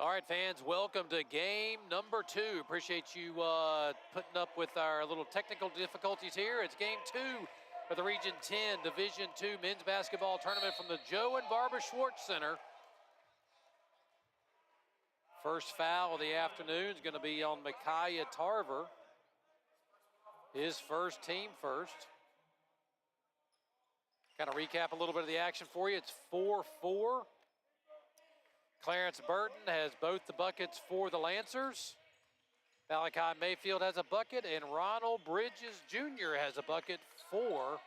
All right, fans, welcome to game number 2. Appreciate you putting up with our little technical difficulties here. It's game 2 of the Region 10 Division II men's basketball tournament from the Joe and Barbara Schwartz Center. First foul of the afternoon is going to be on Micaiah Tarver. His first, team first. Kind of recap a little bit of the action for you. It's 4-4. Clarence Burton has both the buckets for the Lancers. Malachi Mayfield has a bucket, and Ronald Bridges Jr. has a bucket for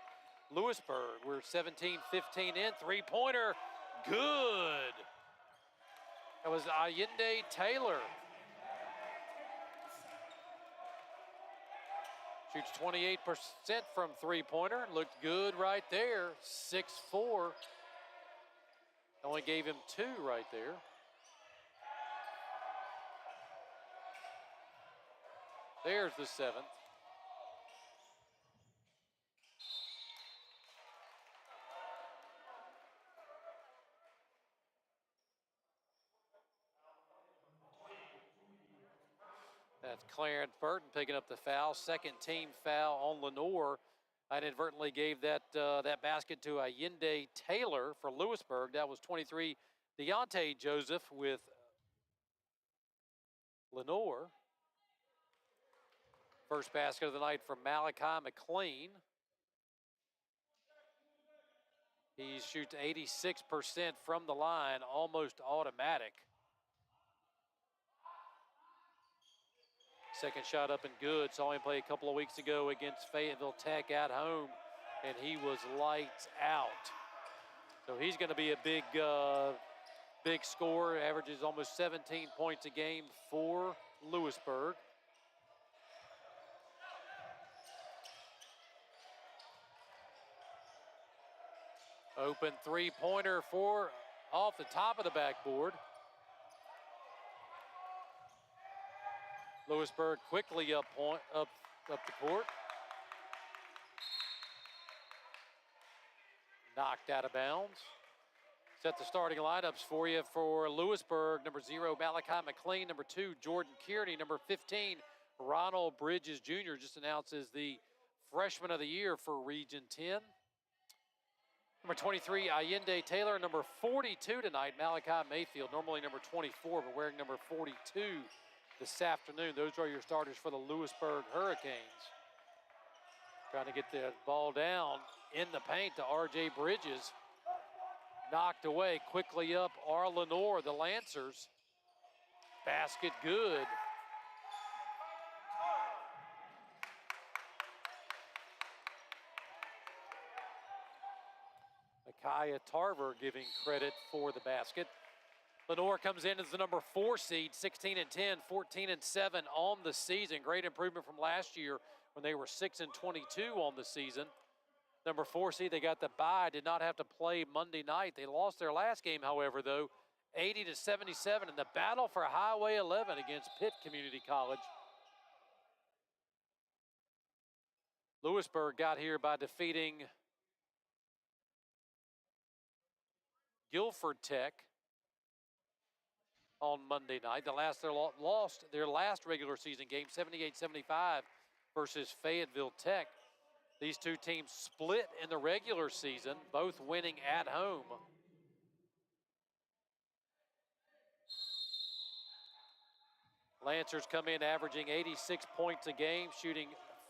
Louisburg. We're 17-15 in. Three-pointer, good. That was Allende Taylor. Shoots 28% from three-pointer. Looked good right there. 6-4. Only gave him 2 right there. There's the 7th. That's Clarence Burton picking up the foul. Second team foul on Lenoir. I inadvertently gave that basket to Allende Taylor for Louisburg. That was 23 Deontay Joseph with Lenoir. First basket of the night from Malachi McLean. He shoots 86% from the line, almost automatic. Second shot up and good. Saw him play a couple of weeks ago against Fayetteville Tech at home, and he was lights out. So he's going to be a big scorer. Averages almost 17 points a game for Louisburg. Open three-pointer for off the top of the backboard. Louisburg quickly up the court. Knocked out of bounds. Set the starting lineups for you for Louisburg. Number 0, Malachi McLean. Number 2, Jordan Kearney. Number 15, Ronald Bridges Jr. just announced as the freshman of the year for Region 10. Number 23, Allende Taylor. Number 42 tonight, Malachi Mayfield. Normally number 24, but wearing number 42 this afternoon. Those are your starters for the Lewisburg Hurricanes. Trying to get the ball down in the paint to R.J. Bridges. Knocked away. Quickly up are Lenoir, the Lancers. Basket good. Micaiah Tarver giving credit for the basket. Lenoir comes in as the number 4 seed, 16-10, 14-7 on the season. Great improvement from last year when they were 6-22 on the season. Number 4 seed, they got the bye, did not have to play Monday night. They lost their last game, however, though, 80-77 in the battle for Highway 11 against Pitt Community College. Louisburg got here by defeating Guilford Tech on Monday night. They lost their last regular season game, 78-75 versus Fayetteville Tech. These two teams split in the regular season, both winning at home. Lancers come in averaging 86 points a game, shooting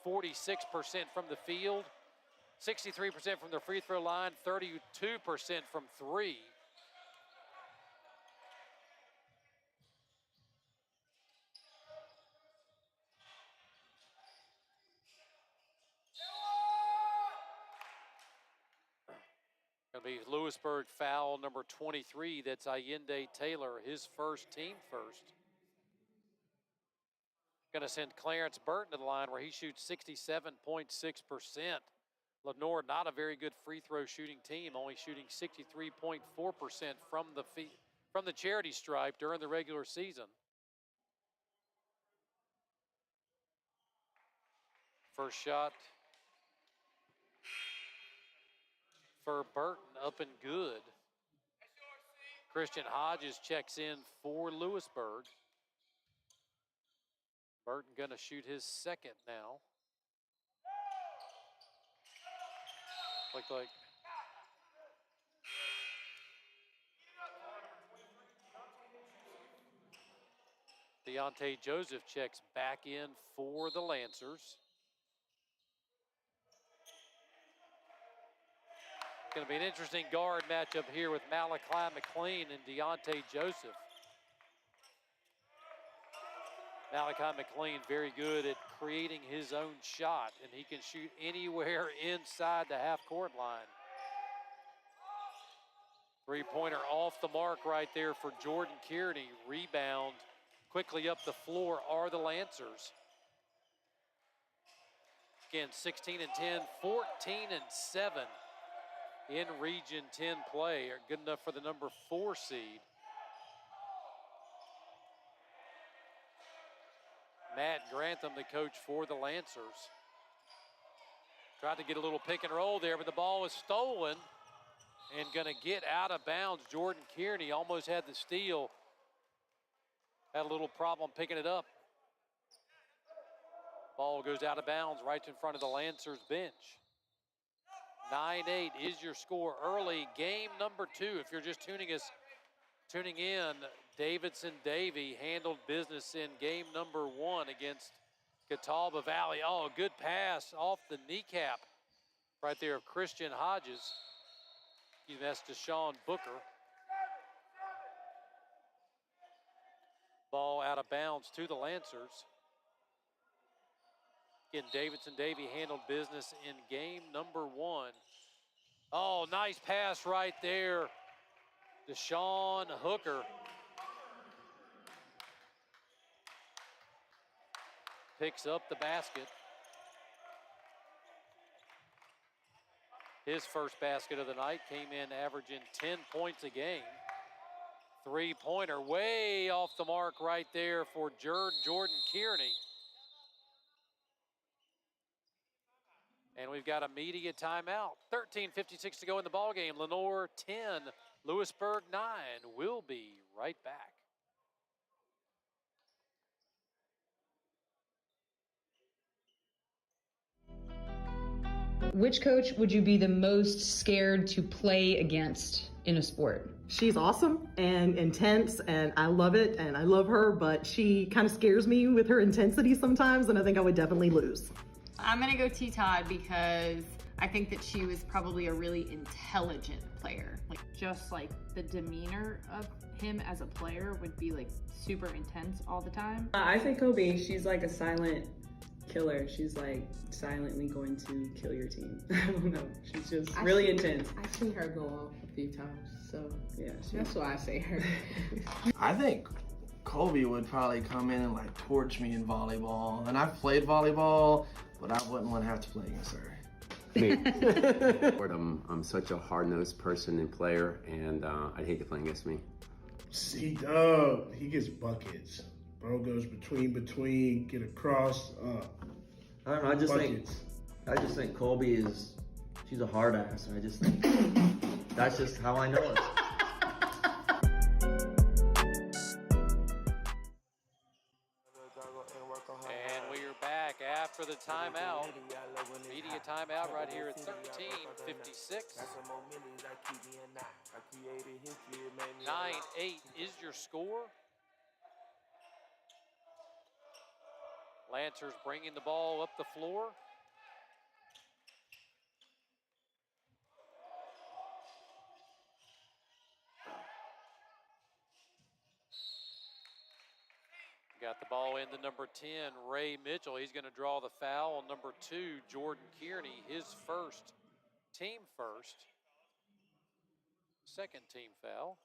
46% from the field, 63% from the free throw line, 32% from 3. Going to be Louisburg foul number 23. That's Allende Taylor, his first, team first. Going to send Clarence Burton to the line where he shoots 67.6%. Lenoir, not a very good free throw shooting team, only shooting 63.4% from the charity stripe during the regular season. First shot for Burton, up and good. Christian Hodges checks in for Louisburg. Burton gonna shoot his second now. Look like Deontay Joseph checks back in for the Lancers. Going to be an interesting guard matchup here with Malachi McLean and Deontay Joseph. Malachi McLean very good at creating his own shot, and he can shoot anywhere inside the half-court line. Three-pointer off the mark right there for Jordan Kearney. Rebound quickly up the floor are the Lancers. Again, 16 and 10, 14 and 7 in Region 10 play. Are good enough for the number 4 seed. Matt Grantham, the coach for the Lancers. Tried to get a little pick and roll there, but the ball was stolen and gonna get out of bounds. Jordan Kearney almost had the steal. Had a little problem picking it up. Ball goes out of bounds right in front of the Lancers bench. 9-8 is your score early. Game number 2. If you're just tuning in, Davidson Davey handled business in game number 1 against Catawba Valley. Oh, a good pass off the kneecap right there of Christian Hodges. That's Deshaun Booker. Ball out of bounds to the Lancers. Again, Davidson Davey handled business in game number 1. Oh, nice pass right there. Deshaun Hooker picks up the basket. His first basket of the night came in averaging 10 points a game. Three-pointer way off the mark right there for Jordan Kearney. And we've got a media timeout. 13:56 to go in the ballgame. Lenoir 10, Louisburg 9. We'll be right back. Which coach would you be the most scared to play against in a sport? She's awesome and intense, and I love it, and I love her, but she kind of scares me with her intensity sometimes, and I think I would definitely lose. I'm gonna go T-Todd because I think that she was probably a really intelligent player. Just like the demeanor of him as a player would be like super intense all the time. I say Kobe. She's like a silent killer. She's like silently going to kill your team. I don't know. She's just really intense. I've seen her go off a few times, so yeah, that's why I say her. I think Kobe would probably come in and like torch me in volleyball. And I've played volleyball, but I wouldn't want to have to play against her. Me. I'm such a hard-nosed person and player, and I'd hate to play against me. C-Dub, he gets buckets. Bro goes between, get across. I don't know. I just think Colby is. She's a hard ass. And I just think that's just how I know her. And we are back after the timeout. Media timeout right here at 13:56. 9-8 is your score. Lancers bringing the ball up the floor. Got the ball in the number 10, Ray Mitchell. He's going to draw the foul on number 2, Jordan Kearney. His first, team first. Second team foul.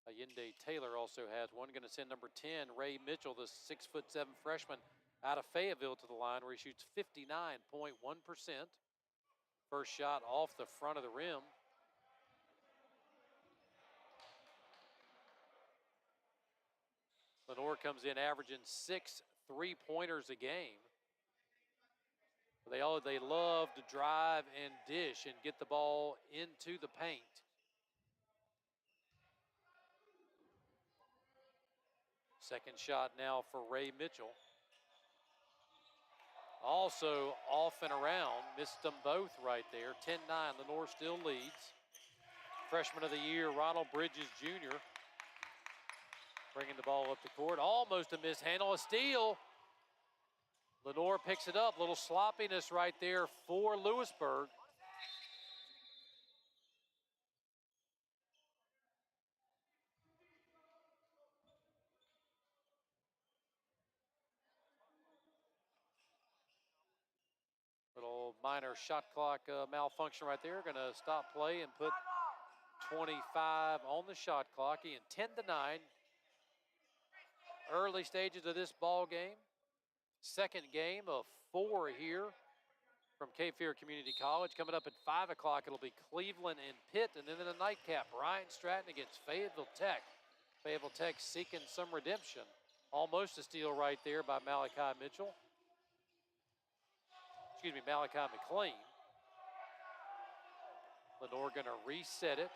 Allende Taylor also has one. Going to send number 10, Ray Mitchell, the 6'7" freshman out of Fayetteville, to the line where he shoots 59.1%. First shot off the front of the rim. Lenoir comes in averaging 6 3-pointers a game. They love to drive and dish and get the ball into the paint. Second shot now for Ray Mitchell. Also off and around, missed them both right there. 10-9, Lenoir still leads. Freshman of the year, Ronald Bridges Jr. bringing the ball up the court. Almost a mishandle, a steal. Lenoir picks it up, little sloppiness right there for Louisburg. Little minor shot clock malfunction right there. Gonna stop play and put 25 on the shot clock. Again, 10-9. Early stages of this ball game. Second game of 4 here from Cape Fear Community College. Coming up at 5 o'clock, it'll be Cleveland and Pitt. And then in the nightcap, Ryan Stratton against Fayetteville Tech. Fayetteville Tech seeking some redemption. Almost a steal right there by Malachi Mitchell. Excuse me, Malachi McLean. Lenoir gonna reset it.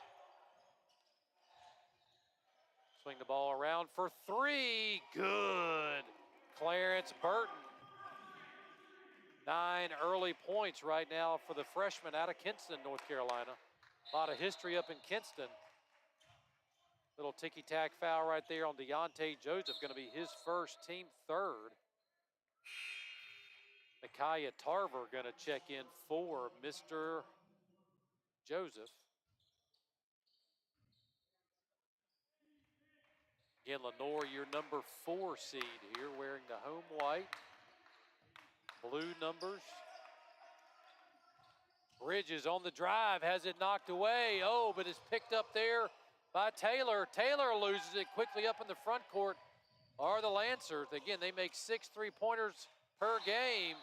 Swing the ball around for 3. Good. Clarence Burton. 9 early points right now for the freshman out of Kinston, North Carolina. A lot of history up in Kinston. Little ticky-tack foul right there on Deontay Joseph. Going to be his first, team third. Micaiah Tarver going to check in for Mr. Joseph. Again, Lenoir, your number 4 seed here, wearing the home white. Blue numbers. Bridges on the drive, has it knocked away. Oh, but it's picked up there by Taylor. Taylor loses it quickly up in the front court. Are the Lancers. Again, they make 6 3-pointers per game.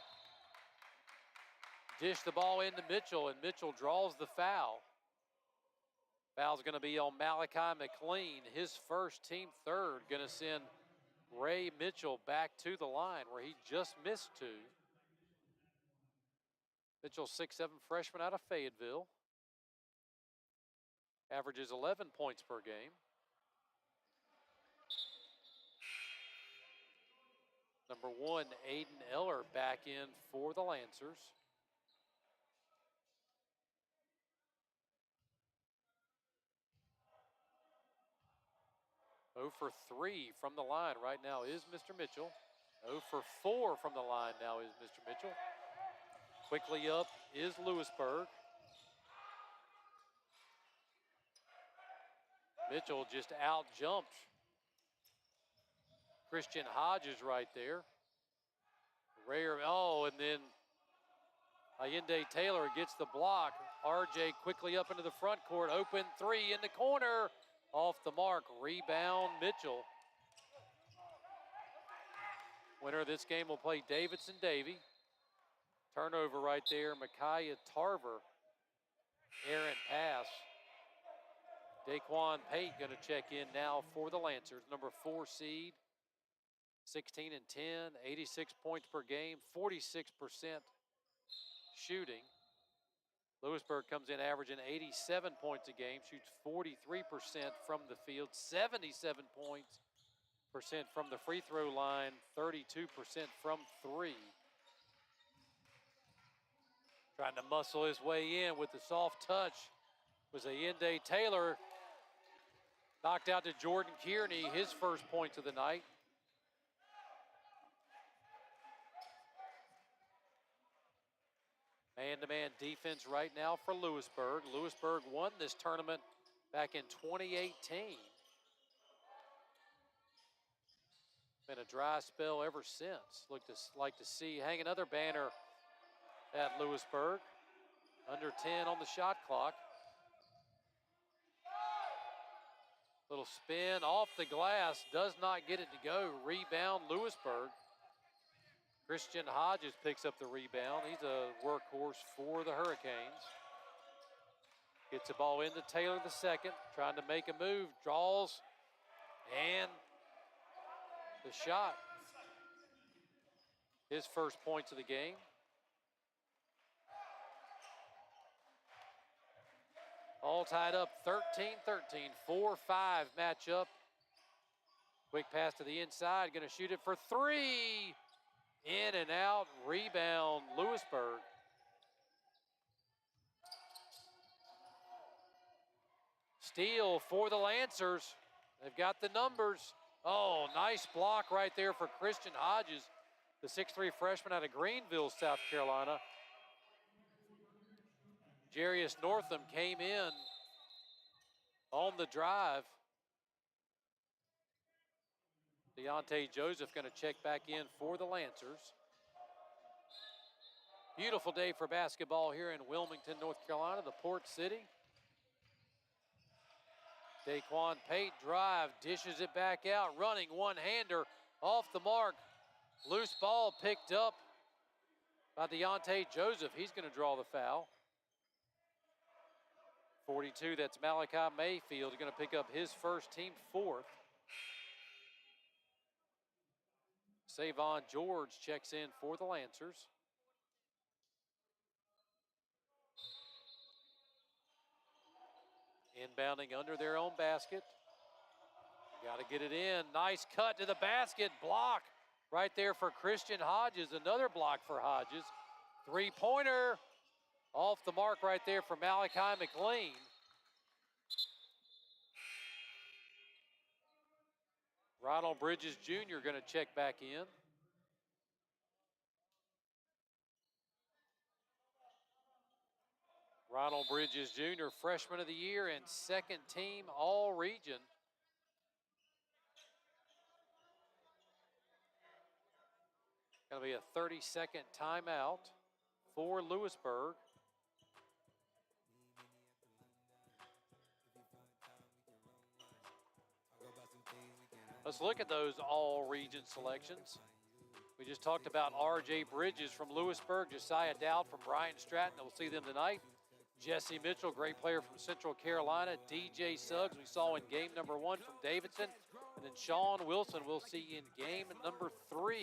Dish the ball into Mitchell, and Mitchell draws the foul. Foul's going to be on Malachi McLean, his first, team third. Going to send Ray Mitchell back to the line where he just missed 2. Mitchell, 6'7" freshman out of Fayetteville. Averages 11 points per game. Number 1, Aiden Eller back in for the Lancers. Oh for 3 from the line right now is Mr. Mitchell. 0 for 4 from the line now is Mr. Mitchell. Quickly up is Louisburg. Mitchell just out-jumped Christian Hodges right there. Rare, and then Allende Taylor gets the block. RJ quickly up into the front court. Open 3 in the corner. Off the mark. Rebound Mitchell. Winner of this game will play Davidson Davy. Turnover right there. Micaiah Tarver. Errant pass. Daquan Pate going to check in now for the Lancers. Number 4 seed. 16 and 10, 86 points per game, 46% shooting. Louisburg comes in averaging 87 points a game, shoots 43% from the field, 77 points from the free throw line, 32% from 3. Trying to muscle his way in with the soft touch was Allende Taylor. Knocked out to Jordan Kearney, his first points of the night. Man-to-man defense right now for Louisburg. Louisburg won this tournament back in 2018. Been a dry spell ever since. Like to see hang another banner at Louisburg. Under 10 on the shot clock. Little spin off the glass, does not get it to go. Rebound Louisburg. Christian Hodges picks up the rebound. He's a workhorse for the Hurricanes. Gets the ball into Taylor the second, trying to make a move, draws, and the shot. His first points of the game. All tied up 13-13, 4-5 matchup Quick pass to the inside, going to shoot it for three. In and out, rebound, Louisburg. Steal for the Lancers. They've got the numbers. Oh, nice block right there for Christian Hodges, the 6'3" freshman out of Greenville, South Carolina. Jarius Northam came in on the drive. Deontay Joseph going to check back in for the Lancers. Beautiful day for basketball here in Wilmington, North Carolina, the Port City. Daquan Pate drive, dishes it back out, running one-hander off the mark. Loose ball picked up by Deontay Joseph. He's going to draw the foul. 42, that's Malachi Mayfield. He's going to pick up his first, team fourth. Savon George checks in for the Lancers. Inbounding under their own basket. Got to get it in. Nice cut to the basket. Block right there for Christian Hodges. Another block for Hodges. Three-pointer off the mark right there for Malachi McLean. Ronald Bridges Jr. going to check back in. Ronald Bridges Jr., freshman of the year and second team all-region. Going to be a 30-second timeout for Louisburg. Let's look at those all-region selections. We just talked about R.J. Bridges from Louisburg, Josiah Dowd from Bryant Stratton. We'll see them tonight. Jesse Mitchell, great player from Central Carolina. DJ Suggs, we saw in game number 1 from Davidson. And then Sean Wilson, we'll see in game number 3.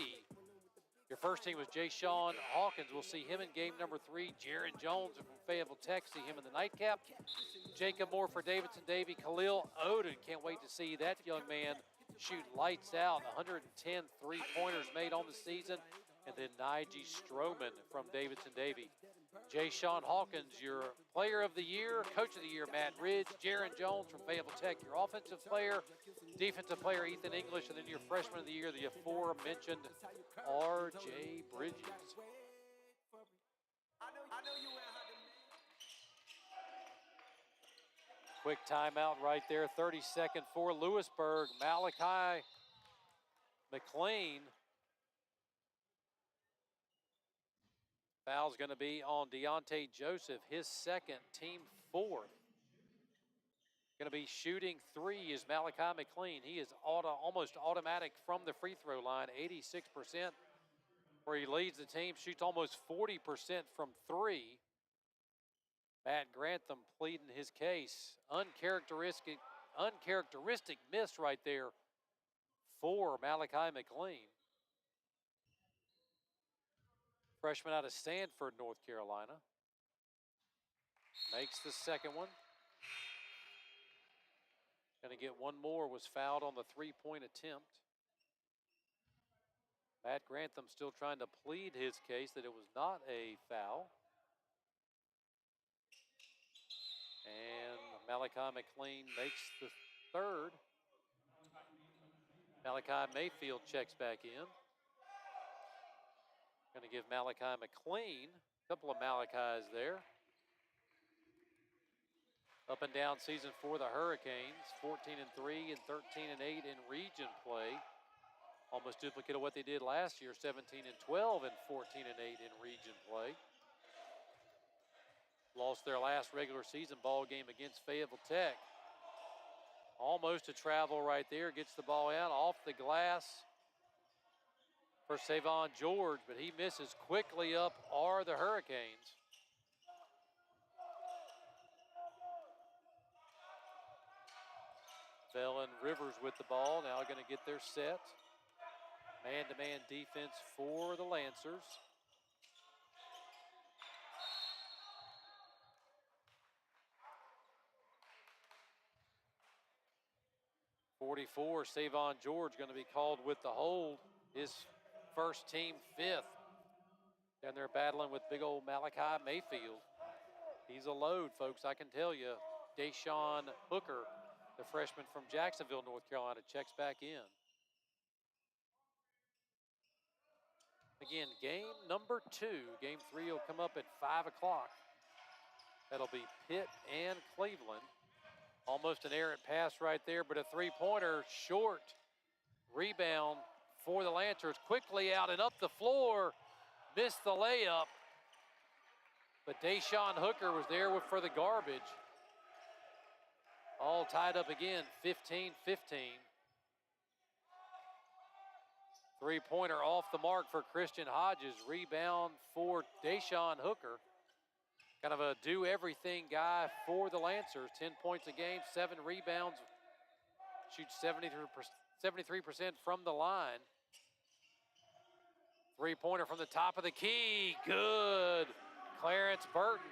Your first team was Jay Sean Hawkins. We'll see him in game number 3. Jaron Jones from Fayetteville Tech, see him in the nightcap. Jacob Moore for Davidson Davy. Khalil Odin, can't wait to see that young man shoot lights out. 110 three-pointers made on the season. And then Nige Stroman from Davidson Davy. Jay Sean Hawkins, your player of the year. Coach of the year, Matt Ridge. Jaron Jones from Fayetteville Tech, your offensive player. Defensive player, Ethan English. And then your freshman of the year, the aforementioned R.J. Bridges. Quick timeout right there, 30-second for Louisburg. Malachi McLean. Foul's going to be on Deontay Joseph, his second, team fourth. Going to be shooting 3 is Malachi McLean. He is almost automatic from the free throw line, 86%, where he leads the team, shoots almost 40% from 3. Matt Grantham pleading his case. Uncharacteristic miss right there for Malachi McLean. Freshman out of Sanford, North Carolina. Makes the second one. Going to get one more, was fouled on the three-point attempt. Matt Grantham still trying to plead his case that it was not a foul. And Malachi McLean makes the third. Malachi Mayfield checks back in. Going to give Malachi McLean, a couple of Malachis there. Up and down season for the Hurricanes, 14-3 and 13-8 in region play. Almost duplicate of what they did last year, 17-12 and 14-8 in region play. Lost their last regular season ball game against Fayetteville Tech. Almost a travel right there, gets the ball out off the glass for Savon George, but he misses. Quickly up are the Hurricanes. Velen Rivers with the ball, now going to get their set. Man-to-man defense for the Lancers. 44, Savon George going to be called with the hold. His first team fifth. And they're battling with big old Malachi Mayfield. He's a load, folks, I can tell you. Deshaun Hooker, the freshman from Jacksonville, North Carolina, checks back in. Again, game number 2. Game 3 will come up at 5 o'clock. That'll be Pitt and Cleveland. Almost an errant pass right there, but a three-pointer short. Rebound for the Lancers. Quickly out and up the floor. Missed the layup. But Deshaun Hooker was there for the garbage. All tied up again, 15-15. Three-pointer off the mark for Christian Hodges. Rebound for Deshaun Hooker. Kind of a do-everything guy for the Lancers. 10 points a game, 7 rebounds. Shoots 73% from the line. Three-pointer from the top of the key. Good. Clarence Burton.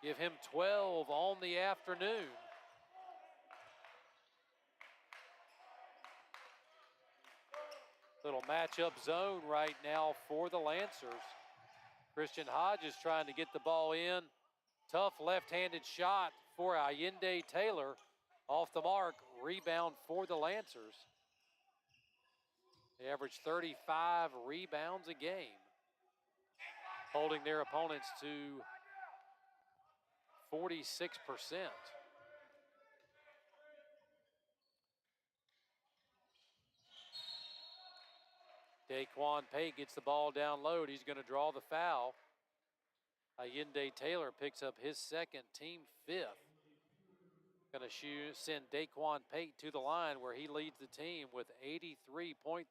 Give him 12 on the afternoon. Little matchup zone right now for the Lancers. Christian Hodges trying to get the ball in. Tough left-handed shot for Allende Taylor. Off the mark, rebound for the Lancers. They average 35 rebounds a game, holding their opponents to 46%. Daquan Pate gets the ball down low. He's going to draw the foul. Allende Taylor picks up his second, team fifth. Going to send Daquan Pate to the line where he leads the team with 83.3%.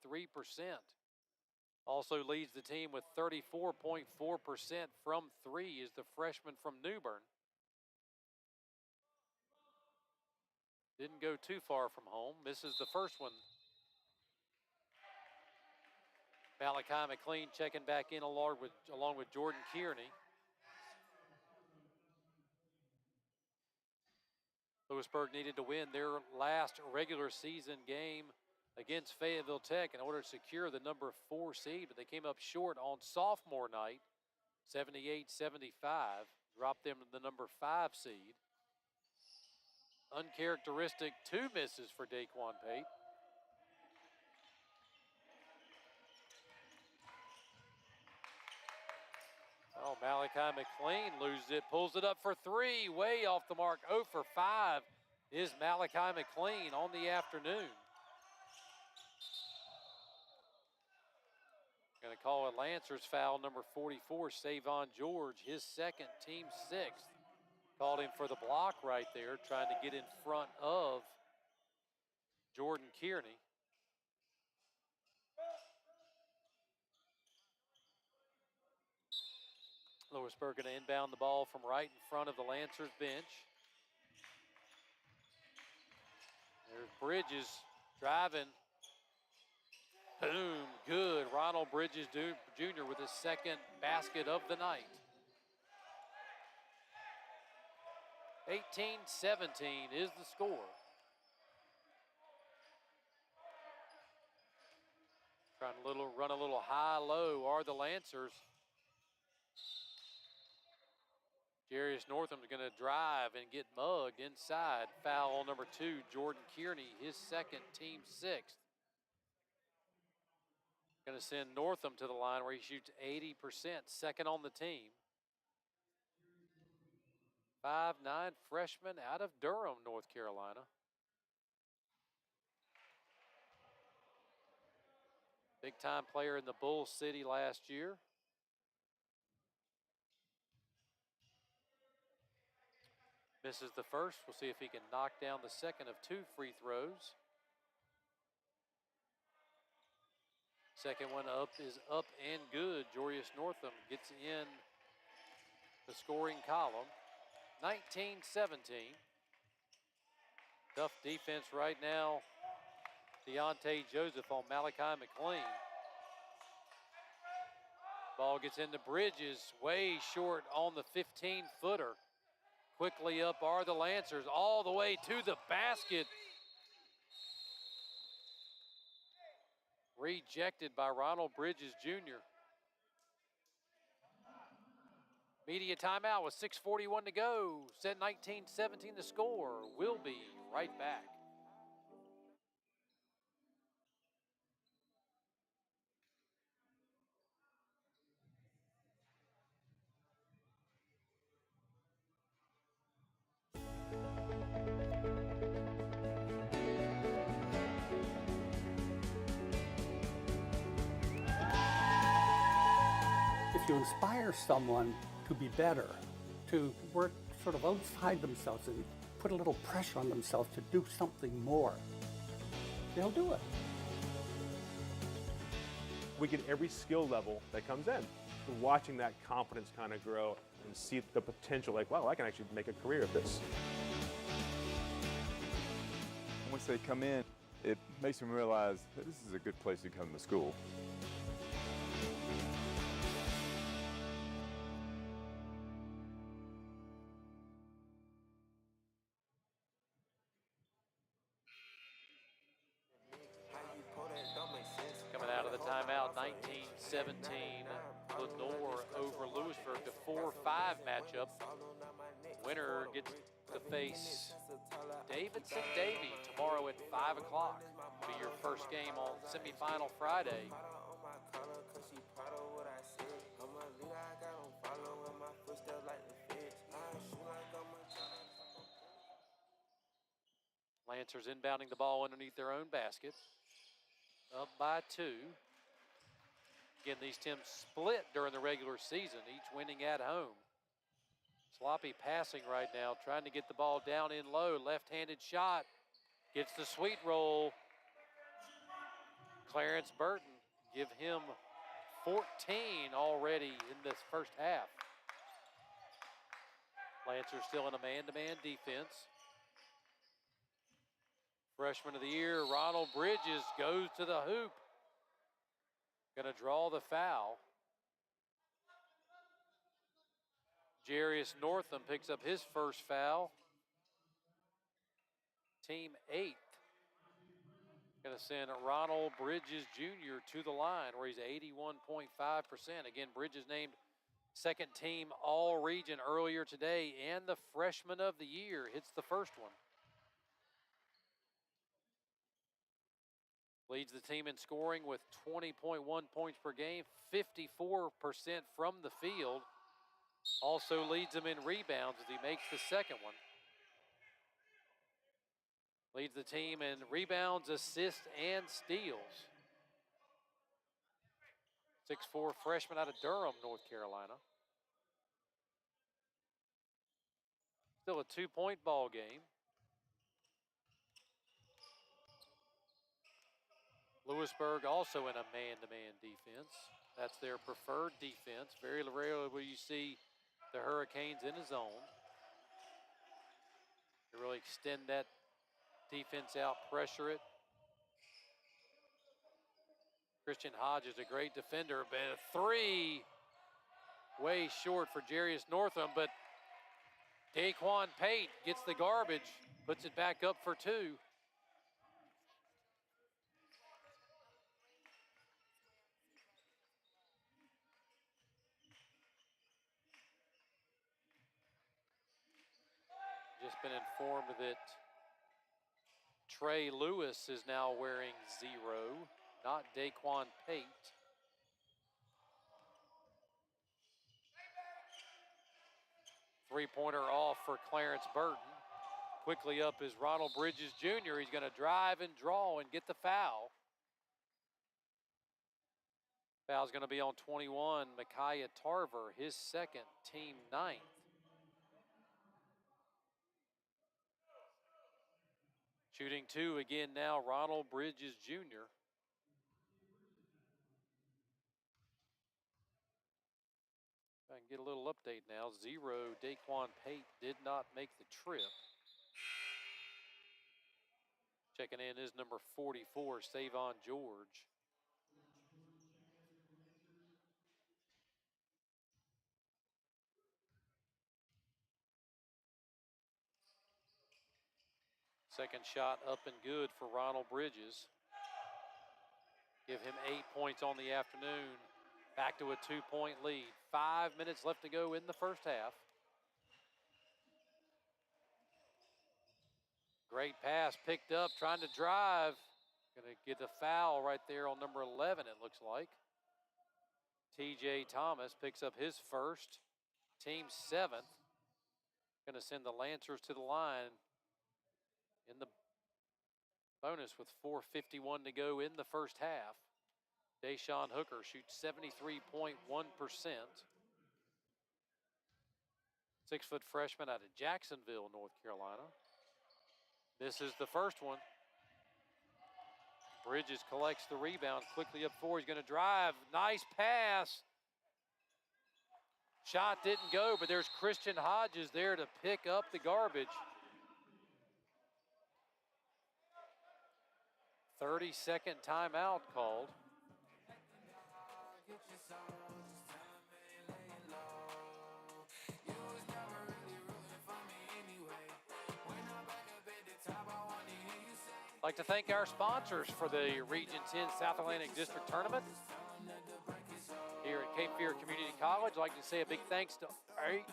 Also leads the team with 34.4% from three is the freshman from Newbern. Didn't go too far from home. Misses the first one. Malachi McLean checking back in along with Jordan Kearney. Louisburg needed to win their last regular season game against Fayetteville Tech in order to secure the number 4 seed, but they came up short on sophomore night, 78-75, dropped them to the number 5 seed. Uncharacteristic 2 misses for Daquan Pate. Oh, Malachi McLean loses it, pulls it up for 3, way off the mark. 0 for 5 is Malachi McLean on the afternoon. Going to call a Lancers foul, number 44, Savon George, his second, team 6th. Called him for the block right there, trying to get in front of Jordan Kearney. Louisburg going to inbound the ball from right in front of the Lancers bench. There's Bridges driving. Boom, good. Ronald Bridges Jr. with his second basket of the night. 18-17 is the score. Trying to run a little high-low are the Lancers. Jarius Northam's going to drive and get mugged inside. Foul on number 2, Jordan Kearney, his second, team 6th. Going to send Northam to the line where he shoots 80%, second on the team. 5'9" freshman out of Durham, North Carolina. Big-time player in the Bull City last year. Misses the first. We'll see if he can knock down the second of 2 free throws. Second one is up and good. Jarius Northam gets in the scoring column. 19-17. Tough defense right now. Deontay Joseph on Malachi McLean. Ball gets into Bridges, way short on the 15-footer. Quickly up are the Lancers, all the way to the basket. Rejected by Ronald Bridges Jr. Media timeout with 6:41 to go. Set 19-17 the score. We'll be right back. If you inspire someone to be better, to work sort of outside themselves and put a little pressure on themselves to do something more, they'll do it. We get every skill level that comes in. Watching that confidence kind of grow and see the potential, like, wow, I can actually make a career of this. Once they come in, it makes them realize that this is a good place to come to school. Coming out of the timeout, 19-17, Lenoir over Louisburg, the 4-5 matchup. Winner gets to face Davidson Davy tomorrow at 5 o'clock. Be your first game on semifinal Friday. Lancers inbounding the ball underneath their own basket. Up by 2. Again, these teams split during the regular season, each winning at home. Sloppy passing right now, trying to get the ball down in low. Left-handed shot, gets the sweet roll. Clarence Burton, give him 14 already in this first half. Lancers still in a man-to-man defense. Freshman of the year, Ronald Bridges goes to the hoop. Gonna draw the foul. Jarius Northam picks up his first foul. Team 8. Gonna send Ronald Bridges Jr. to the line where he's 81.5%. Again, Bridges named second team all region earlier today, and the freshman of the year hits the first one. Leads the team in scoring with 20.1 points per game, 54% from the field. Also leads them in rebounds as he makes the second one. Leads the team in rebounds, assists, and steals. 6'4" freshman out of Durham, North Carolina. Still a 2-point ball game. Louisburg also in a man-to-man defense. That's their preferred defense. Very rarely will you see the Hurricanes in a zone. They really extend that defense out, pressure it. Christian Hodge is a great defender, but a 3 way short for Jarius Northam, but Daquan Pate gets the garbage, puts it back up for 2. Just been informed that Trey Lewis is now wearing 0, not Daquan Pate. Three-pointer off for Clarence Burton. Quickly up is Ronald Bridges Jr. He's gonna drive and draw and get the foul. Foul's gonna be on 21, Micaiah Tarver, his second, team 9th. Shooting 2 again now, Ronald Bridges Jr. I can get a little update now. 0, Daquan Pate did not make the trip. Checking in is number 44, Savon George. Second shot up and good for Ronald Bridges. Give him 8 points on the afternoon. Back to a 2-point lead. 5 minutes left to go in the first half. Great pass picked up, trying to drive. Gonna get a foul right there on number 11, it looks like. TJ Thomas picks up his first, team 7th. Gonna send the Lancers to the line in the bonus with 4:51 to go in the first half. Deshaun Hooker shoots 73.1%. 6-foot freshman out of Jacksonville, North Carolina. This is the first one. Bridges collects the rebound quickly up 4. He's going to drive. Nice pass. Shot didn't go, but there's Christian Hodges there to pick up the garbage. 30-second timeout called. I'd like to thank our sponsors for the Region 10 South Atlantic District Tournament here at Cape Fear Community College. I'd like to say a big thanks to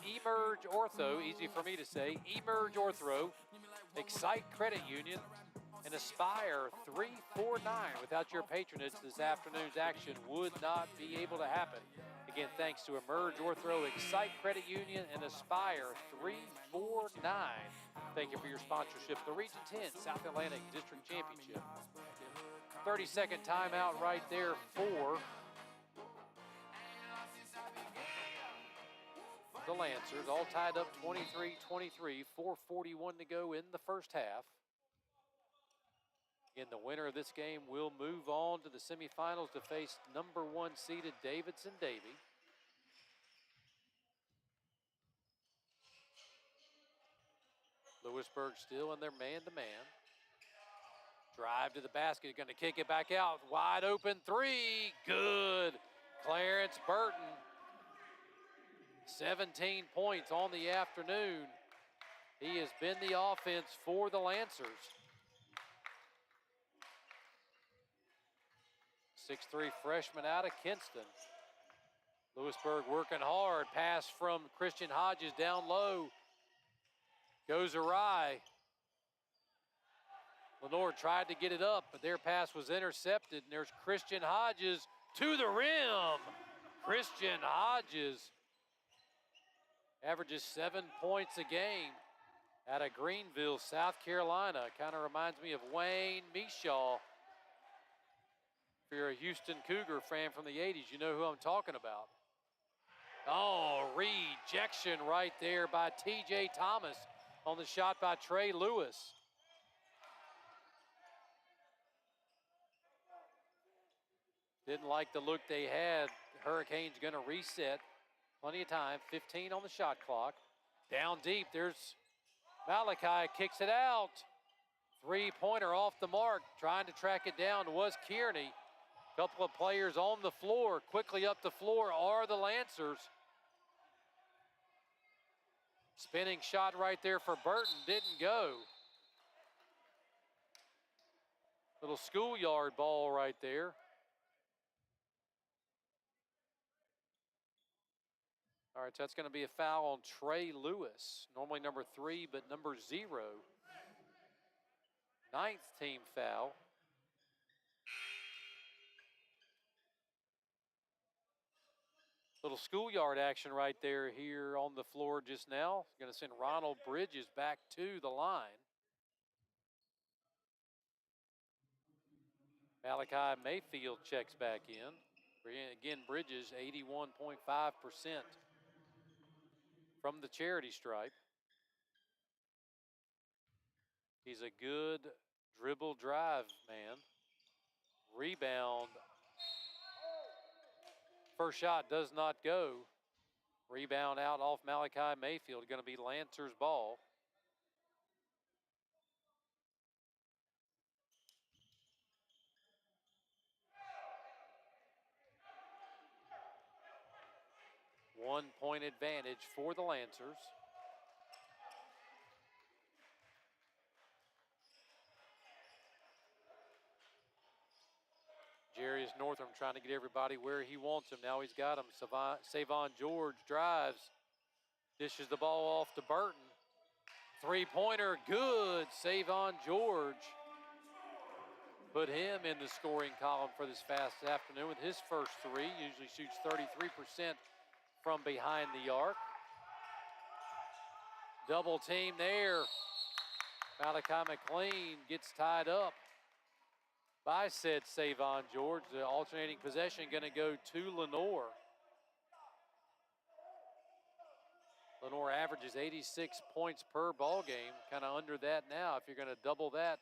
Emerge Ortho, easy for me to say, Emerge Ortho, Excite Credit Union, and Aspire 349. Without your patronage, this afternoon's action would not be able to happen. Again, thanks to Emerge Ortho, Excite Credit Union, and Aspire 349. Thank you for your sponsorship of the Region 10 South Atlantic District Championship. 30-second timeout right there for the Lancers. All tied up 23-23, 4:41 to go in the first half. Again, the winner of this game will move on to the semifinals to face number 1 seeded Davidson Davie. Louisburg still in their man-to-man. Drive to the basket, going to kick it back out. Wide open 3, good. Clarence Burton, 17 points on the afternoon. He has been the offense for the Lancers. 6'3" freshman out of Kinston. Louisburg working hard. Pass from Christian Hodges down low. Goes awry. Lenoir tried to get it up, but their pass was intercepted. And there's Christian Hodges to the rim. Christian Hodges averages 7 points a game out of Greenville, South Carolina. Kind of reminds me of Wayne Mishaw. If you're a Houston Cougar fan from the 80s, you know who I'm talking about. Oh, rejection right there by TJ Thomas on the shot by Trey Lewis. Didn't like the look they had. Hurricanes gonna reset. Plenty of time, 15 on the shot clock. Down deep, there's Malachi, kicks it out. 3-pointer off the mark, trying to track it down was Kearney. Couple of players on the floor, quickly up the floor are the Lancers. Spinning shot right there for Burton, didn't go. Little schoolyard ball right there. All right, so that's going to be a foul on Trey Lewis. Normally number 3, but number 0. 9th team foul. Little schoolyard action right there here on the floor just now. Going to send Ronald Bridges back to the line. Malachi Mayfield checks back in. Again, Bridges 81.5% from the charity stripe. He's a good dribble drive man. Rebound. First shot does not go. Rebound out off Malachi Mayfield. Going to be Lancers ball. One-point advantage for the Lancers. Jarius Northam trying to get everybody where he wants him. Now he's got him. Savon George drives, dishes the ball off to Burton. Three-pointer, good. Savon George put him in the scoring column for this fast afternoon with his first three. Usually shoots 33% from behind the arc. Double team there. Malachi McLean gets tied up by said Savon George. The alternating possession going to go to Lenoir. Lenoir averages 86 points per ball game, kind of under that now if you're going to double that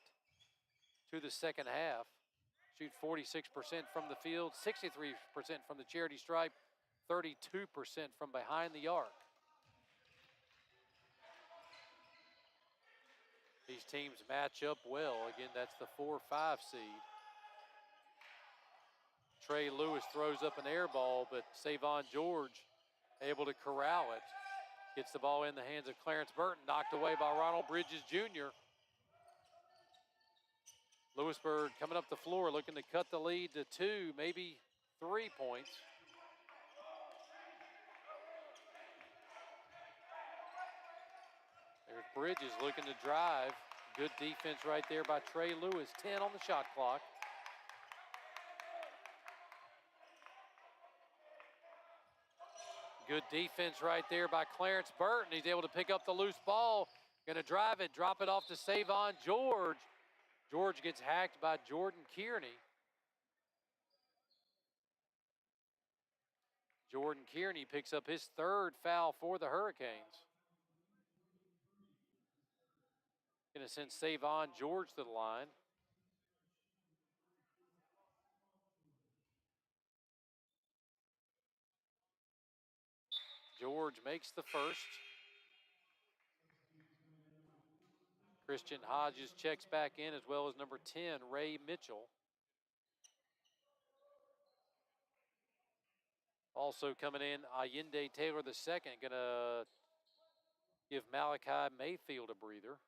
to the second half. Shoot 46% from the field, 63% from the charity stripe, 32% from behind the arc. These teams match up well. Again, that's the 4-5 seed. Trey Lewis throws up an air ball, but Savon George able to corral it. Gets the ball in the hands of Clarence Burton, knocked away by Ronald Bridges Jr. Louisburg coming up the floor, looking to cut the lead to 2, maybe 3 points. There's Bridges looking to drive. Good defense right there by Trey Lewis. 10 on the shot clock. Good defense right there by Clarence Burton. He's able to pick up the loose ball. Gonna drive it, drop it off to Savon George. George gets hacked by Jordan Kearney. Jordan Kearney picks up his third foul for the Hurricanes. Gonna send Savon George to the line. George makes the first. Christian Hodges checks back in, as well as number 10, Ray Mitchell. Also coming in, Allende Taylor II, gonna give Malachi Mayfield a breather.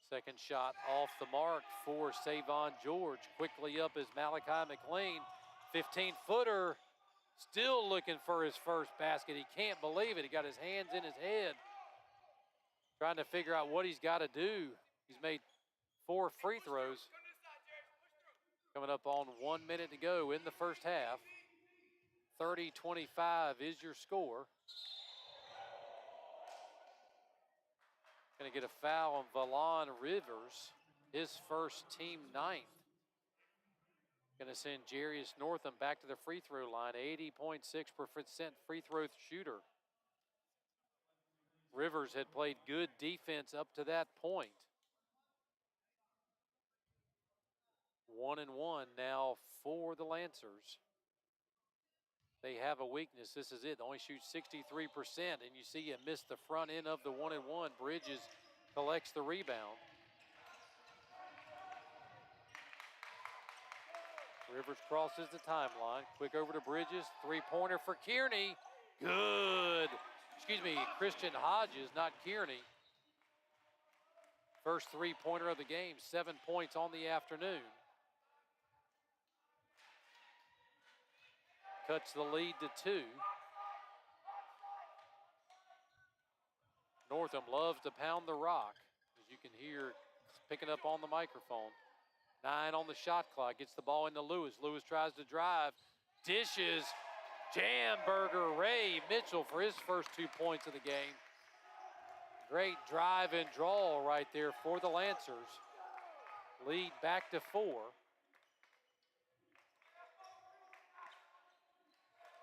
Second shot off the mark for Savon George. Quickly up is Malachi McLean. 15-footer, still looking for his first basket. He can't believe it. He got his hands in his head, trying to figure out what he's got to do. He's made 4 free throws. Coming up on 1 minute to go in the first half. 30-25 is your score. Going to get a foul on Valon Rivers, his first, team 9th. Going to send Jarius Northam back to the free throw line, 80.6% free throw shooter. Rivers had played good defense up to that point. 1-1 now for the Lancers. They have a weakness. This is it. They only shoot 63%, and you see it missed the front end of the 1-1. Bridges collects the rebound. Rivers crosses the timeline. Quick over to Bridges. Three-pointer for Kearney. Good. Excuse me, Christian Hodges, not Kearney. First three-pointer of the game. 7 points on the afternoon. Cuts the lead to 2. Northam loves to pound the rock, as you can hear picking up on the microphone. 9 on the shot clock, gets the ball into Lewis. Lewis tries to drive, dishes, Jamburger Ray Mitchell for his first 2 points of the game. Great drive and draw right there for the Lancers. Lead back to 4.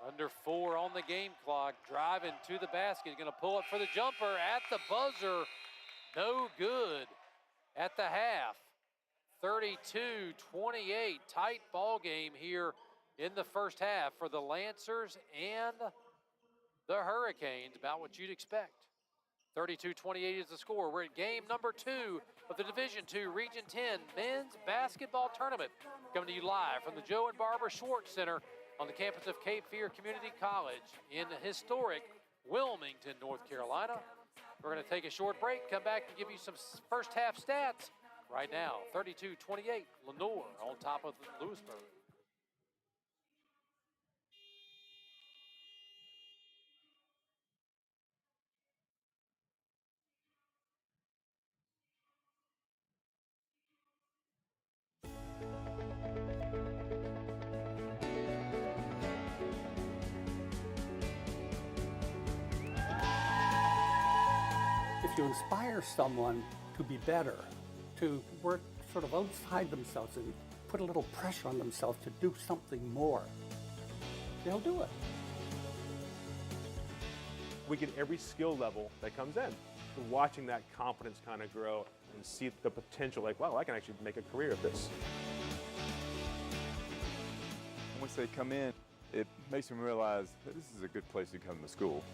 Under 4 on the game clock, driving to the basket, gonna pull up for the jumper at the buzzer. No good at the half. 32-28, tight ball game here in the first half for the Lancers and the Hurricanes, about what you'd expect. 32-28 is the score. We're at game number 2 of the Division II Region 10 Men's Basketball Tournament, coming to you live from the Joe and Barbara Schwartz Center on the campus of Cape Fear Community College in historic Wilmington, North Carolina. We're going to take a short break, come back and give you some first half stats right now. 32-28, Lenoir on top of Louisburg. If you inspire someone to be better, to work sort of outside themselves and put a little pressure on themselves to do something more, they'll do it. We get every skill level that comes in. So watching that confidence kind of grow and see the potential, like, wow, I can actually make a career of this. Once they come in, it makes them realize that this is a good place to come to school.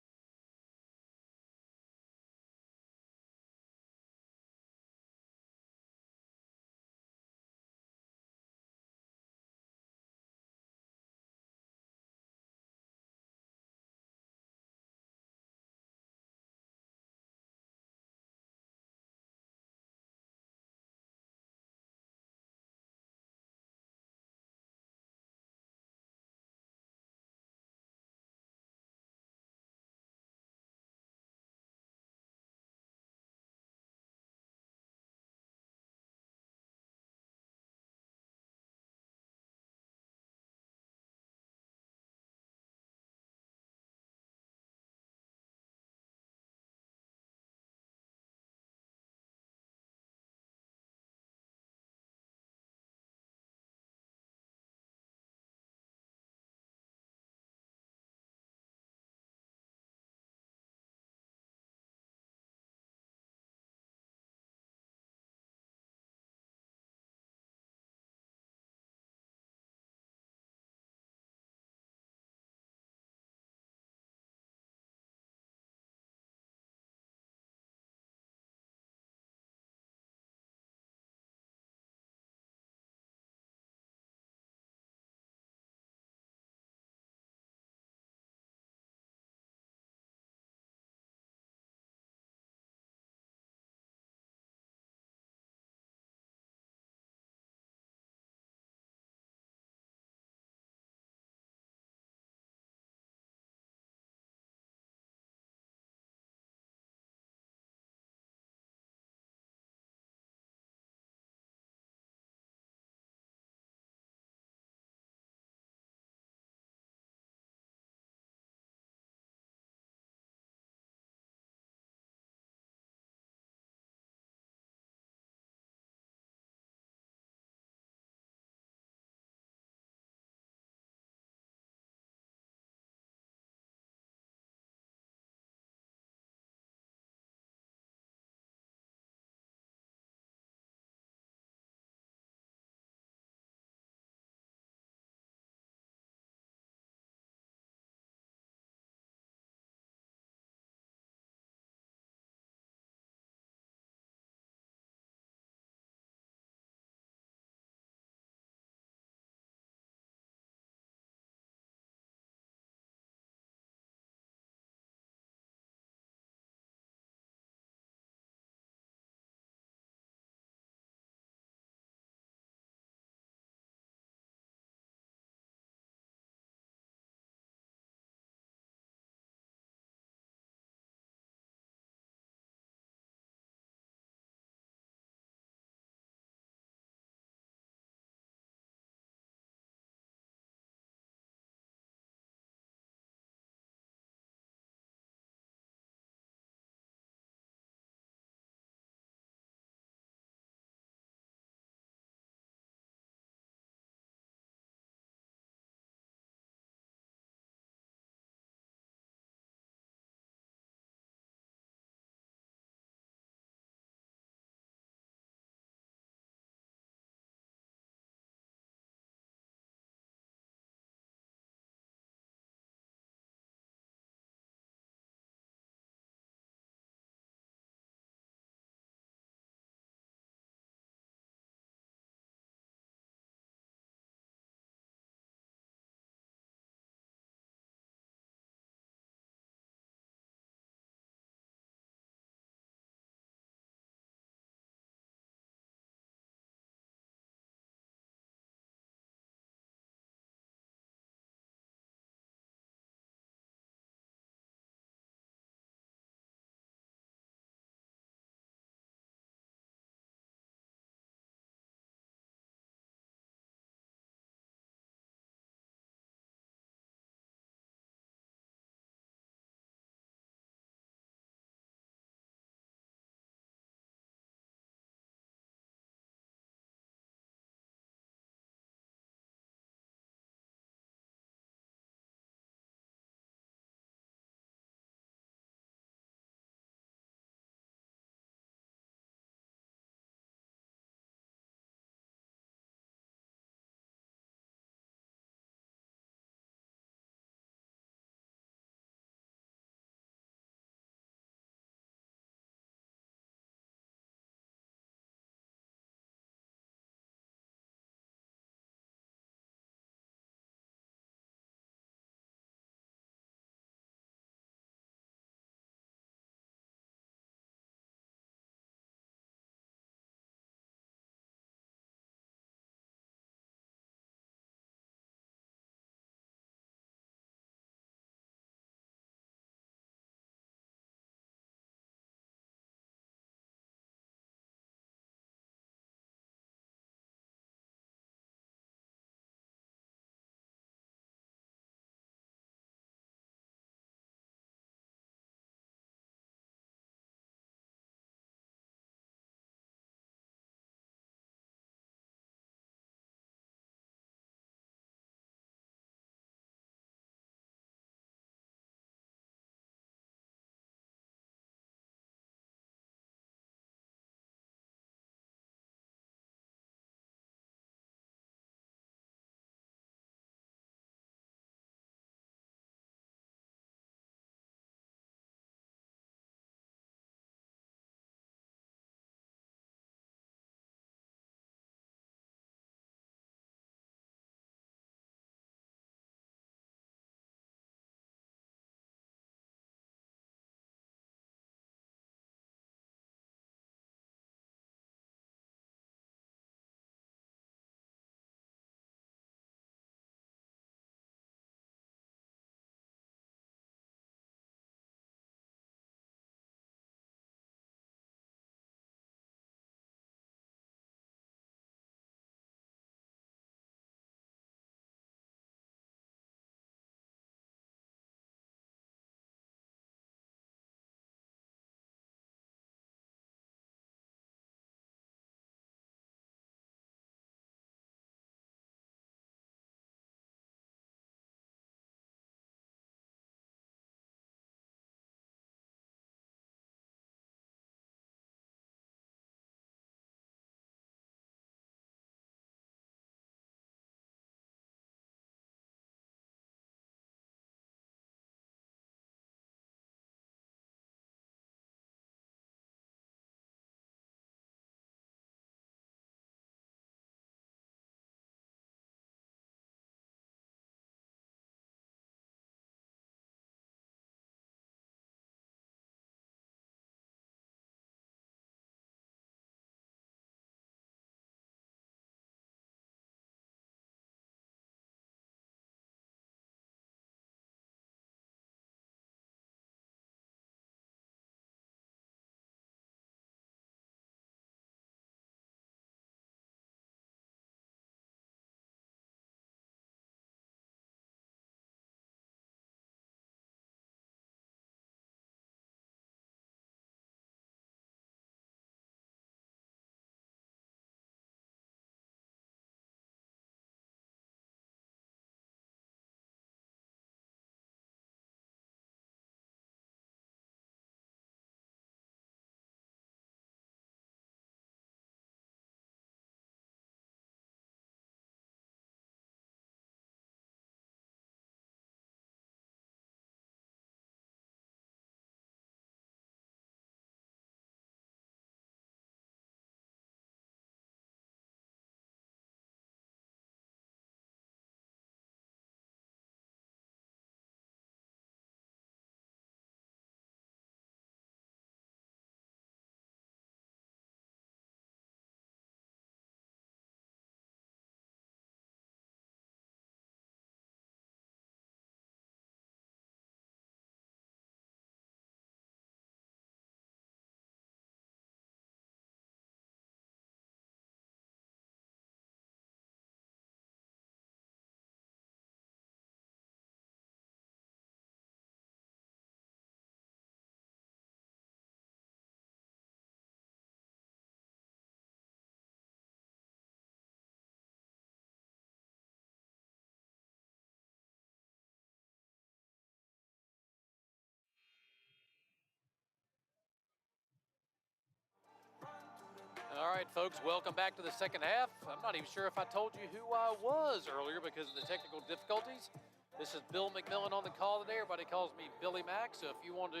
right, folks, welcome back to the second half. I'm not even sure if I told you who I was earlier because of the technical difficulties. This is Bill McMillan on the call today. Everybody calls me Billy Mack, so if you want to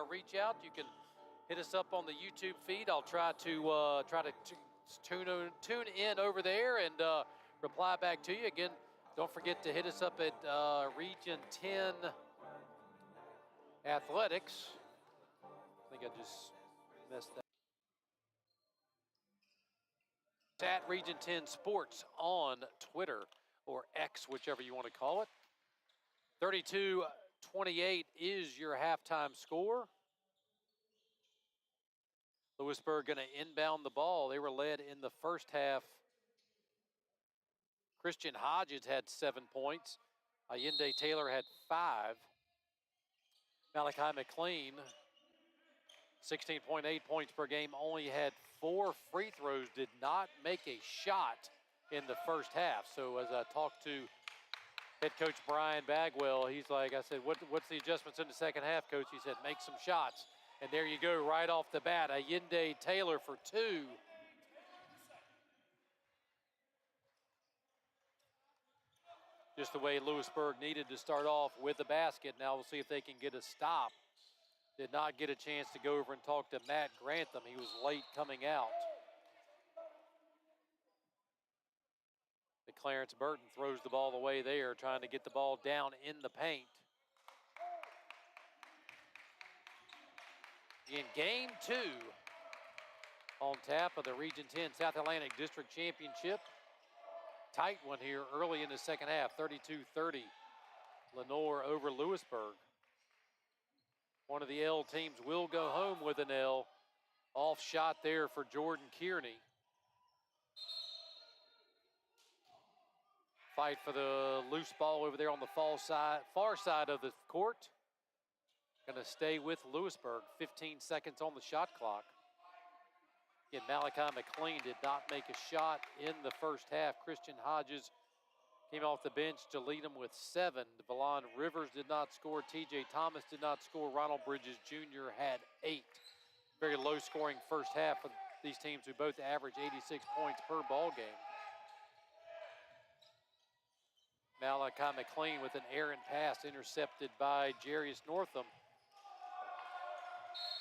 reach out, you can hit us up on the YouTube feed. I'll try to tune in over there and reply back to you. Again, don't forget to hit us up at Region 10 Athletics. I think I just messed that. At Region 10 Sports on Twitter or X, whichever you want to call it. 32-28 is your halftime score. Louisburg going to inbound the ball. They were led in the first half. Christian Hodges had 7 points. Allende Taylor had 5. Malachi McLean, 16.8 points per game, only had 4 free throws, did not make a shot in the first half. So as I talked to head coach Brian Bagwell, he's like, I said, what's the adjustments in the second half, coach? He said, make some shots. And there you go, right off the bat, Allende Taylor for 2. Just the way Louisburg needed to start off with the basket. Now we'll see if they can get a stop. Did not get a chance to go over and talk to Matt Grantham. He was late coming out. But Clarence Burton throws the ball away there, trying to get the ball down in the paint. In game 2, on tap of the Region 10 South Atlantic District Championship. Tight one here early in the second half, 32-30. Lenoir over Louisburg. One of the L teams will go home with an L. Off shot there for Jordan Kearney. Fight for the loose ball over there on the far side of the court. Gonna stay with Louisburg. 15 seconds on the shot clock. Again, Malachi McLean did not make a shot in the first half. Christian Hodges came off the bench to lead them with 7. Valon Rivers did not score. TJ Thomas did not score. Ronald Bridges Jr. had 8. Very low scoring first half of these teams who both average 86 points per ball game. Malachi McLean with an errant pass intercepted by Jarius Northam.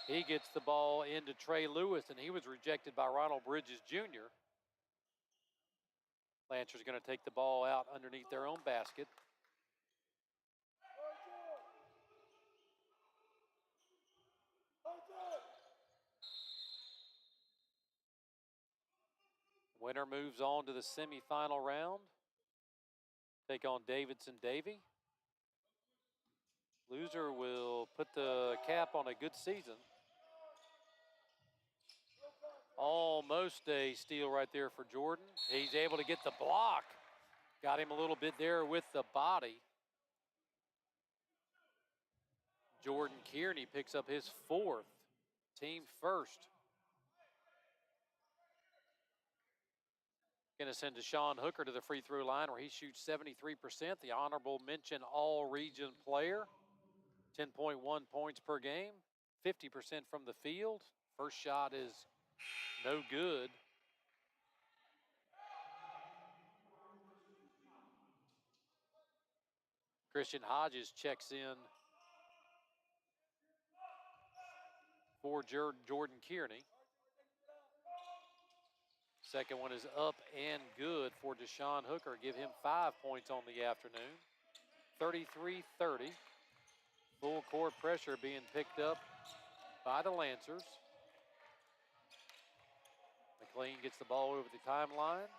He gets the ball into Trey Lewis, and he was rejected by Ronald Bridges Jr. Lancers going to take the ball out underneath their own basket. Winner moves on to the semifinal round. Take on Davidson Davy. Loser will put the cap on a good season. Almost a steal right there for Jordan. He's able to get the block. Got him a little bit there with the body. Jordan Kearney picks up his 4th, team first. Going to send Deshaun Hooker to the free throw line where he shoots 73%, the honorable mention all-region player. 10.1 points per game, 50% from the field. First shot is no good. Christian Hodges checks in for Jordan Kearney. Second one is up and good for Deshaun Hooker. Give him 5 points on the afternoon. 33-30. Full court pressure being picked up by the Lancers. McLean gets the ball over the timeline.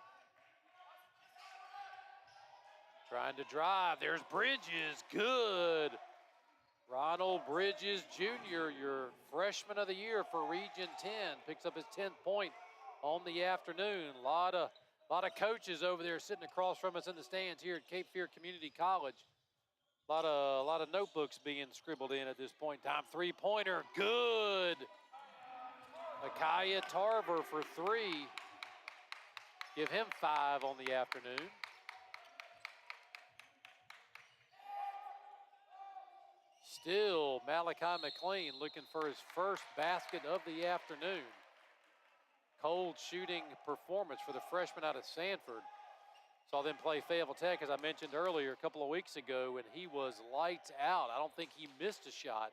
Trying to drive. There's Bridges. Good. Ronald Bridges Jr., your freshman of the year for Region 10, picks up his 10th point on the afternoon. A lot of coaches over there sitting across from us in the stands here at Cape Fear Community College. A lot of notebooks being scribbled in at this point in time. 3-pointer, good. Micaiah Tarver for 3. Give him 5 on the afternoon. Still, Malachi McLean looking for his first basket of the afternoon. cold shooting performance for the freshman out of Sanford. Saw them play Fayetteville Tech, as I mentioned earlier, a couple of weeks ago, and he was lights out. I don't think he missed a shot.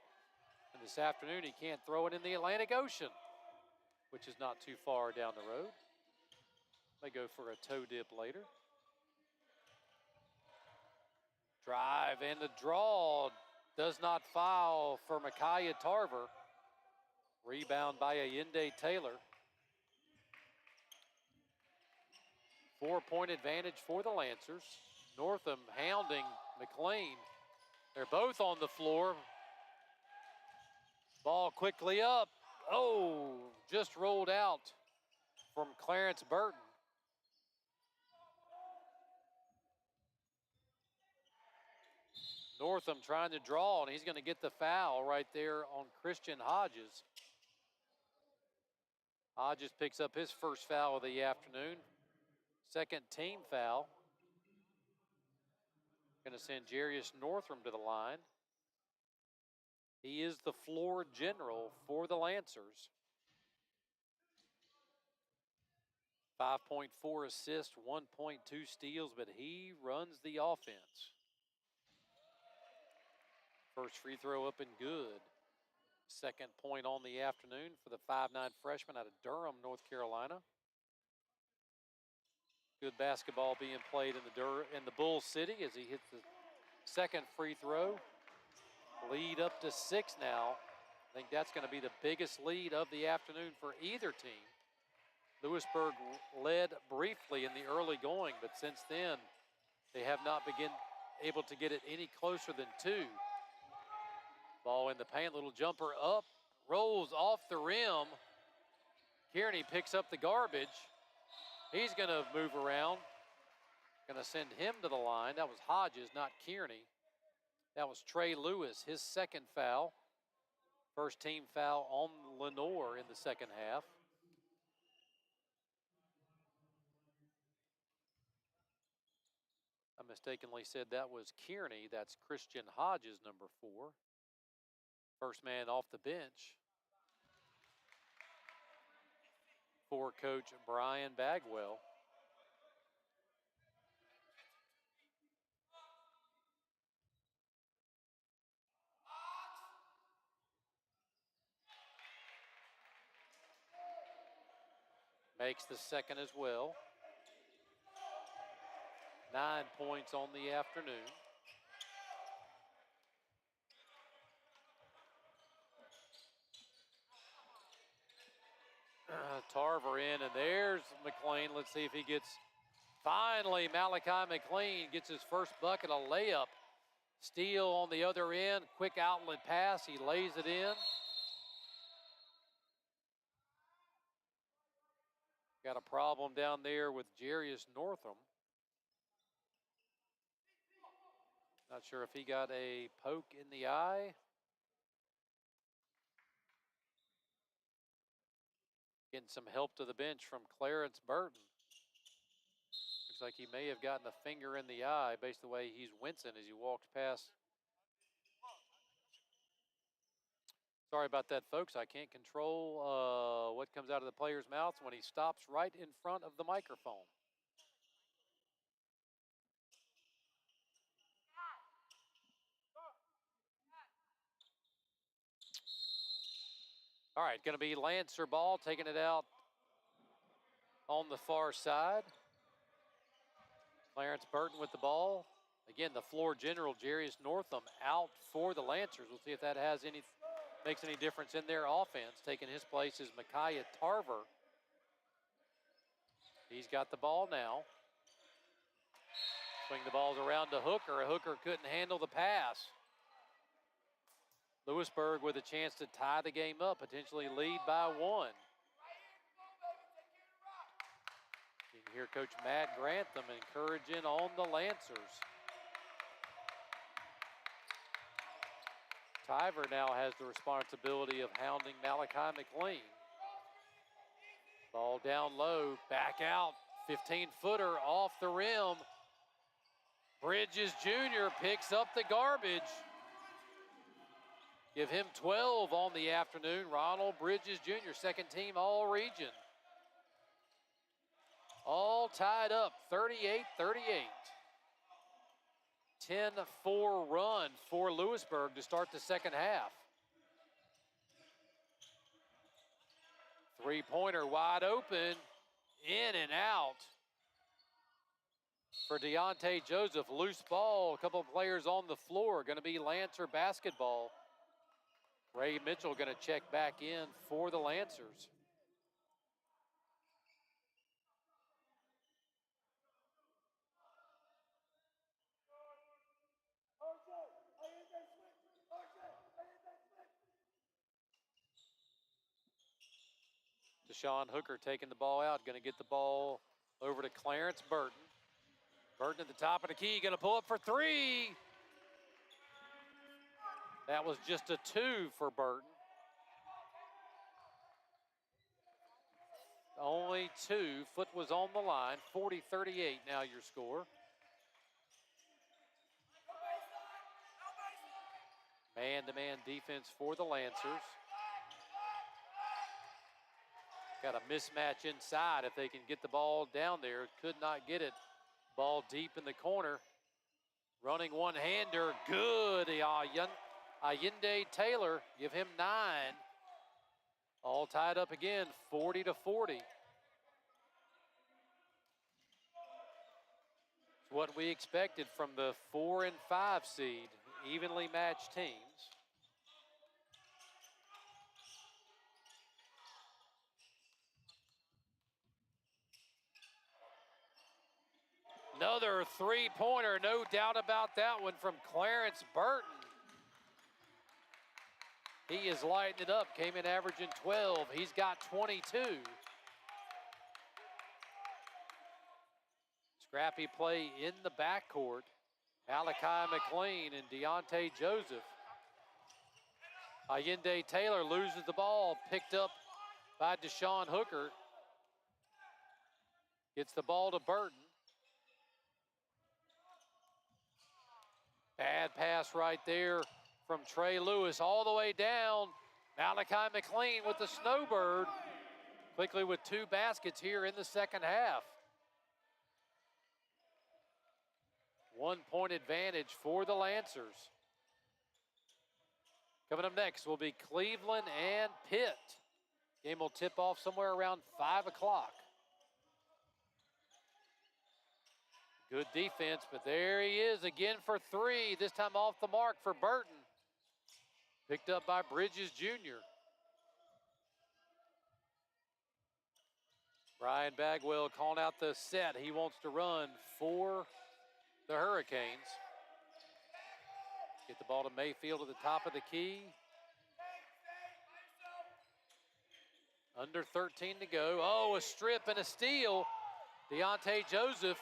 And this afternoon, he can't throw it in the Atlantic Ocean, which is not too far down the road. May go for a toe dip later. Drive and the draw does not foul for Micaiah Tarver. Rebound by Allende Taylor. 4-point advantage for the Lancers. Northam hounding McLean. They're both on the floor. Ball quickly up. Oh, just rolled out from Clarence Burton. Northam trying to draw, and he's going to get the foul right there on Christian Hodges. Hodges picks up his first foul of the afternoon. Second team foul. Going to send Jarius Northam to the line. He is the floor general for the Lancers. 5.4 assists, 1.2 steals, but he runs the offense. First free throw up and good. Second point on the afternoon for the 5'9" freshman out of Durham, North Carolina. Good basketball being played in the Bull City as he hits the second free throw. Lead up to 6 now. I think that's going to be the biggest lead of the afternoon for either team. Louisburg led briefly in the early going, but since then they have not been able to get it any closer than 2. Ball in the paint, little jumper up, rolls off the rim. Kearney picks up the garbage. He's going to move around. Going to send him to the line. That was Hodges, not Kearney. That was Trey Lewis, his second foul. First team foul on Lenoir in the second half. I mistakenly said that was Kearney. That's Christian Hodges, number 4. First man off the bench for Coach Brian Bagwell. Makes the second as well. 9 points on the afternoon. Tarver in, and there's McLean. Let's see if he gets, finally Malachi McLean gets his first bucket, a layup. Steal on the other end, quick outlet pass, he lays it in. Got a problem down there with Jarius Northam. Not sure if he got a poke in the eye. Getting some help to the bench from Clarence Burton. Looks like he may have gotten a finger in the eye based on the way he's wincing as he walks past. Sorry about that, folks. I can't control what comes out of the player's mouth when he stops right in front of the microphone. All right, going to be Lancer ball, taking it out on the far side. Clarence Burton with the ball. Again, the floor general, Jarius Northam, out for the Lancers. We'll see if that makes any difference in their offense. Taking his place is Micaiah Tarver. He's got the ball now. Swing the balls around to Hooker. Hooker couldn't handle the pass. Louisburg with a chance to tie the game up, potentially lead by 1. You can hear Coach Matt Grantham encouraging on the Lancers. Tiver now has the responsibility of hounding Malachi McLean. Ball down low, back out, 15-footer off the rim. Bridges Jr. picks up the garbage. Give him 12 on the afternoon. Ronald Bridges Jr., second team All-Region. All tied up, 38-38. 10-4 run for Louisburg to start the second half. Three-pointer wide open, in and out for Deontay Joseph. Loose ball, a couple of players on the floor. Going to be Lancer basketball. Ray Mitchell going to check back in for the Lancers. Deshaun Hooker taking the ball out, going to get the ball over to Clarence Burton. Burton at the top of the key, going to pull up for three. That was just a 2 for Burton. Only 2. Foot was on the line. 40-38 now your score. Man-to-man defense for the Lancers. Got a mismatch inside if they can get the ball down there. Could not get it. Ball deep in the corner. Running one-hander, good. Allende Taylor, give him 9. All tied up again, 40-40. It's what we expected from the 4 and 5 seed, evenly matched teams. Another three-pointer, no doubt about that one from Clarence Burton. He is lighting it up, came in averaging 12. He's got 22. Scrappy play in the backcourt. Malachi McLean and Deontay Joseph. Allende Taylor loses the ball, picked up by Deshaun Hooker. Gets the ball to Burton. Bad pass right there from Trey Lewis all the way down. Malachi McLean with the snowbird. Quickly with 2 baskets here in the second half. 1-point advantage for the Lancers. Coming up next will be Cleveland and Pitt. Game will tip off somewhere around 5 o'clock. Good defense, but there he is again for 3. This time off the mark for Burton. Picked up by Bridges Jr. Brian Bagwell calling out the set he wants to run for the Hurricanes. Get the ball to Mayfield at the top of the key. Under 13 to go. Oh, a strip and a steal. Deontay Joseph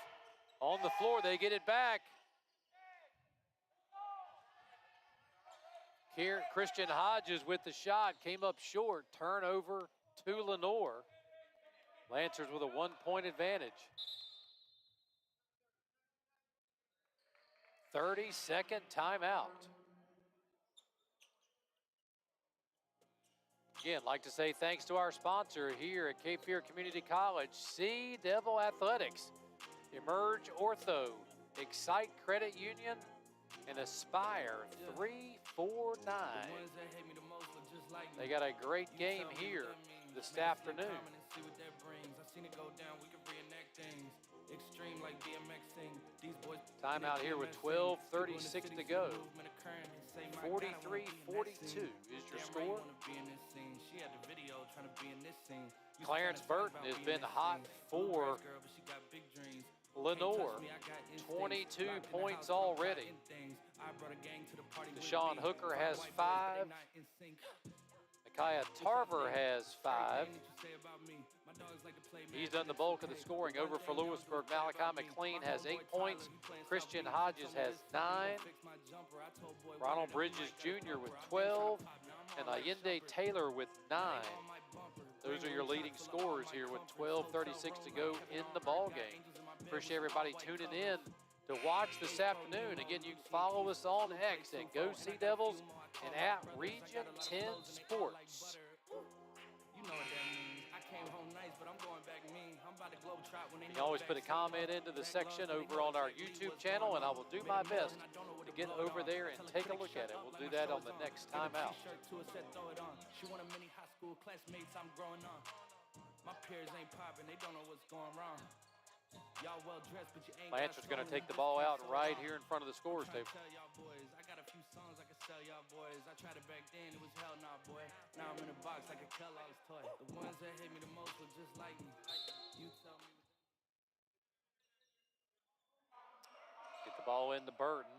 on the floor, they get it back. Christian Hodges with the shot, came up short. Turnover to Lenoir. Lancers with a 1-point advantage. 30-second timeout. Again, like to say thanks to our sponsor here at Cape Fear Community College, Sea Devil Athletics, Emerge Ortho, Excite Credit Union, and Aspire 349. They got a great game here this afternoon. Timeout here with 12:36 to go. 43-42 is your score. Clarence Burton has been hot for Lenoir. 22 points already. Deshaun Hooker has 5. Micaiah Tarver has 5. He's done the bulk of the scoring over for Louisburg. Malachi McLean has 8 points. Christian Hodges has 9. Ronald Bridges Jr. with 12. And Allende Taylor with 9. Those are your leading scorers here with 12:36 to go in the ball game. Appreciate everybody tuning in to watch this afternoon. Again, you can follow us on X at Go Sea Devils and at Region 10 Sports. You know what that means. I came home nice, but I'm going back mean. You can always put a comment into the section over on our YouTube channel, and I will do my best to get over there and take a look at it. We'll do that on the next time out. Lancer's going to take the ball out right here in front of the scorer's table. I got a few songs I can sell y'all boys. I tried it back then, it was hell nah, boy. Now I'm in a box like a Kellogg's toy. The ones that hate me the most were just like me. You tell me. Get the ball into Burton.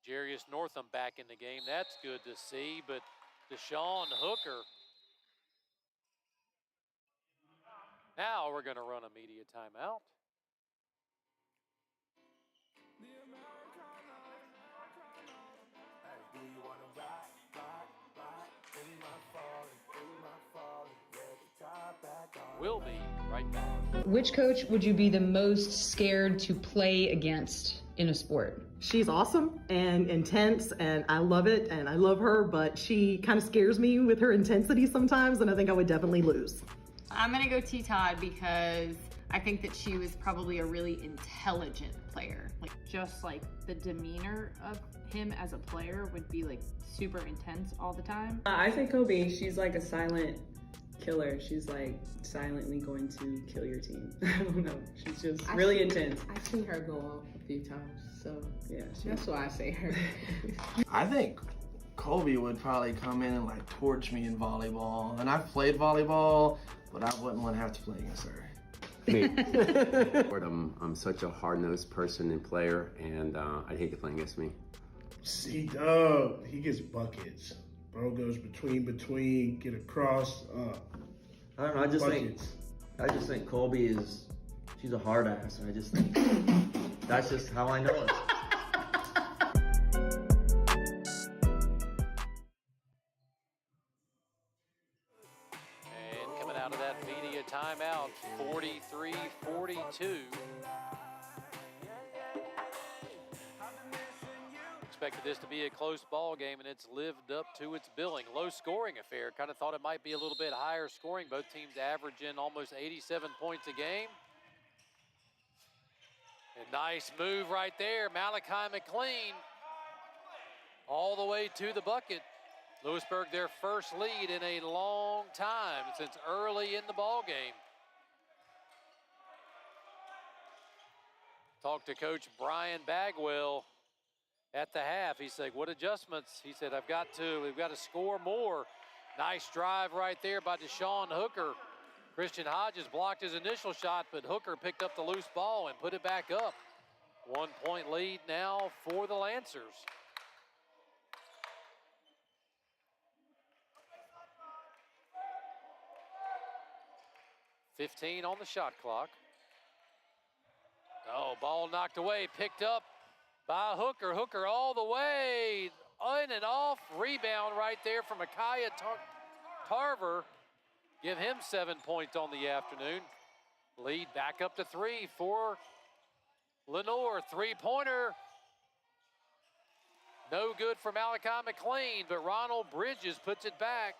Jarius Northam back in the game. That's good to see, but Deshaun Hooker. Now we're going to run a media timeout. We'll be right back. Which coach would you be the most scared to play against in a sport? She's awesome and intense, and I love it, and I love her, but she kind of scares me with her intensity sometimes, and I think I would definitely lose. I'm gonna go T-Todd because I think that she was probably a really intelligent player. Like, just like the demeanor of him as a player would be like super intense all the time. I think Kobe, she's like a silent killer. She's like silently going to kill your team. I don't know. She's just really intense. I've seen her go off a few times, so yeah, that's why I say her. I think Kobe would probably come in and like torch me in volleyball. And I've played volleyball, but I wouldn't want to have to play against her. I'm such a hard-nosed person and player, and I'd hate to play against me. C-Dub, he gets buckets. Bro goes between, get across. I don't know. I just think Colby is, she's a hard ass, and I just think that's just how I know it. And coming out of that media timeout, 43-42. Expected this to be a close ball game, and it's lived up to its billing. Low scoring affair. Kind of thought it might be a little bit higher scoring. Both teams averaging almost 87 points a game. A nice move right there. Malachi McLean all the way to the bucket. Louisburg, their first lead in a long time since early in the ball game. Talked to Coach Brian Bagwell at the half. He said, what adjustments? He said, we've got to score more. Nice drive right there by Deshaun Hooker. Christian Hodges blocked his initial shot, but Hooker picked up the loose ball and put it back up. 1 point lead now for the Lancers. .15 on the shot clock. Oh, ball knocked away, picked up by Hooker. Hooker all the way, in and off. Rebound right there from Micaiah Tarver. Give him 7 points on the afternoon. Lead back up to 3 for Lenoir. Three-pointer. No good for Malachi McLean, but Ronald Bridges puts it back.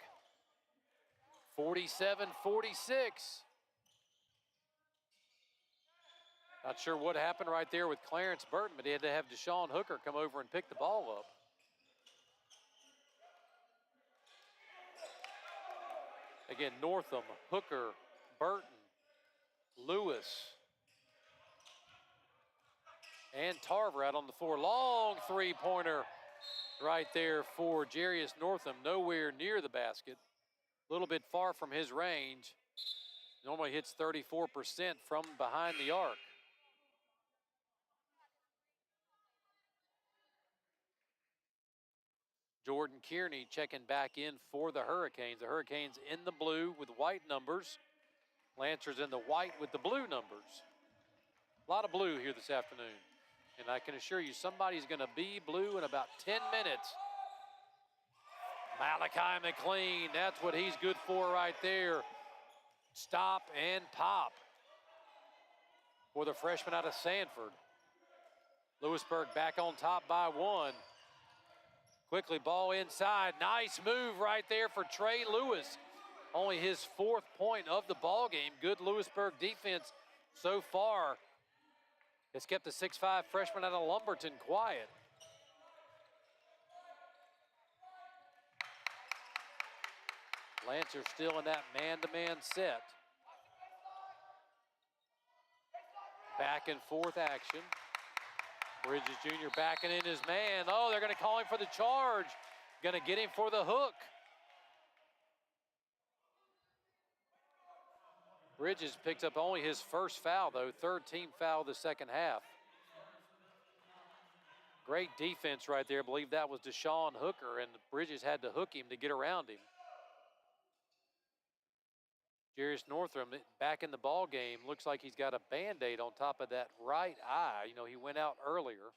47-46. Not sure what happened right there with Clarence Burton, but he had to have Deshaun Hooker come over and pick the ball up. Again, Northam, Hooker, Burton, Lewis, and Tarver out on the floor. Long three-pointer right there for Jarius Northam. Nowhere near the basket. A little bit far from his range. Normally hits 34% from behind the arc. Jordan Kearney checking back in for the Hurricanes. The Hurricanes in the blue with white numbers. Lancers in the white with the blue numbers. A lot of blue here this afternoon. And I can assure you somebody's going to be blue in about 10 minutes. Malachi McLean, that's what he's good for right there. Stop and pop for the freshman out of Sanford. Louisburg back on top by 1. Quickly, ball inside. Nice move right there for Trey Lewis. Only his 4th point of the ball game. Good Louisburg defense so far. It's kept the 6'5" freshman out of Lumberton quiet. Lancers still in that man-to-man set. Back and forth action. Bridges Jr. backing in his man. Oh, they're going to call him for the charge. Going to get him for the hook. Bridges picked up only his 1st foul, though. 3rd team foul of the second half. Great defense right there. I believe that was Deshaun Hooker, and Bridges had to hook him to get around him. Jarius Northrum back in the ball game. Looks like he's got a Band-Aid on top of that right eye. You know, he went out earlier.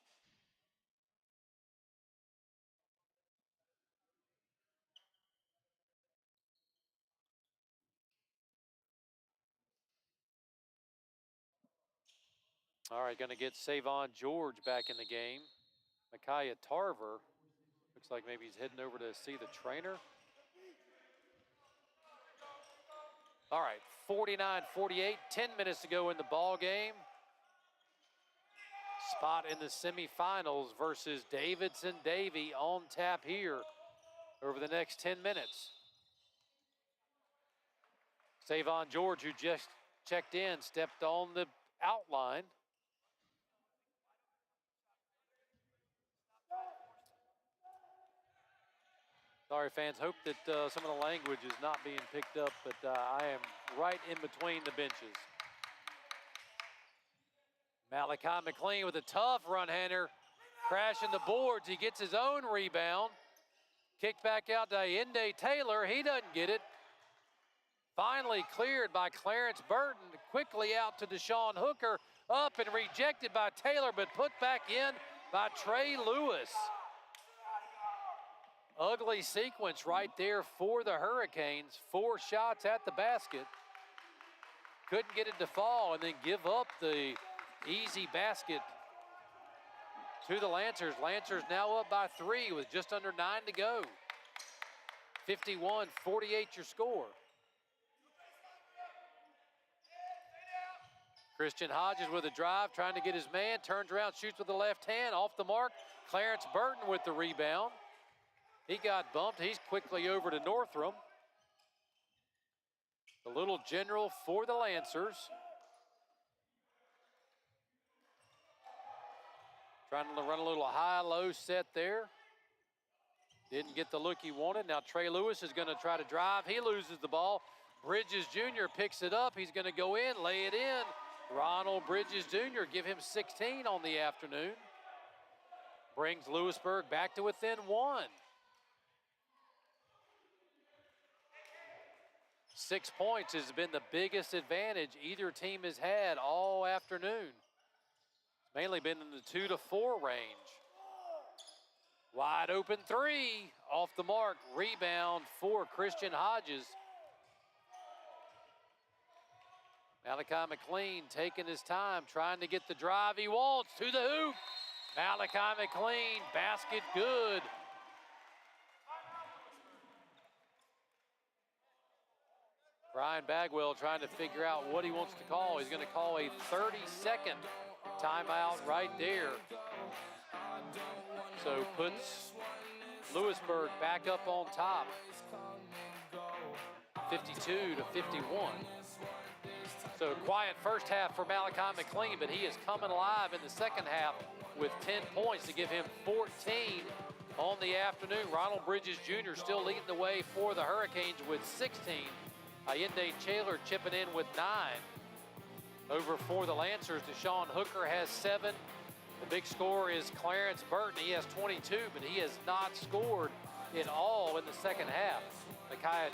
All right, going to get Savon George back in the game. Micaiah Tarver. Looks like maybe he's heading over to see the trainer. All right, 49-48, 10 minutes to go in the ball game. Spot in the semifinals versus Davidson Davie on tap here over the next 10 minutes. Savon George, who just checked in, stepped on the outline. Sorry, fans, hope that some of the language is not being picked up, but I am right in between the benches. Malachi McLean with a tough run-hander, crashing the boards. He gets his own rebound. Kicked back out to Inde Taylor. He doesn't get it. Finally cleared by Clarence Burton. Quickly out to Deshaun Hooker. Up and rejected by Taylor, but put back in by Trey Lewis. Ugly sequence right there for the Hurricanes. 4 shots at the basket. Couldn't get it to fall and then give up the easy basket to the Lancers. Lancers now up by 3 with just under 9 to go. 51-48 your score. Christian Hodges with a drive, trying to get his man, turns around, shoots with the left hand, off the mark. Clarence Burton with the rebound. He got bumped. He's quickly over to Northrum. The little general for the Lancers. Trying to run a little high-low set there. Didn't get the look he wanted. Now Trey Lewis is going to try to drive. He loses the ball. Bridges Jr. picks it up. He's going to go in, lay it in. Ronald Bridges Jr. give him 16 on the afternoon. Brings Louisburg back to within 1. 6 points has been the biggest advantage either team has had all afternoon. It's mainly been in the 2 to 4 range. Wide open 3, off the mark. Rebound for Christian Hodges. Malachi McLean taking his time, trying to get the drive he wants to the hoop. Malachi McLean, basket good. Brian Bagwell trying to figure out what he wants to call. He's going to call a 30-second timeout right there. So puts Louisburg back up on top, 52-51. So quiet first half for Malachi McLean, but he is coming alive in the second half with 10 points to give him 14 on the afternoon. Ronald Bridges Jr. still leading the way for the Hurricanes with 16. Allende Taylor chipping in with 9. Over for the Lancers, Deshaun Hooker has 7. The big scorer is Clarence Burton. He has 22, but he has not scored at all in the second half. Micaiah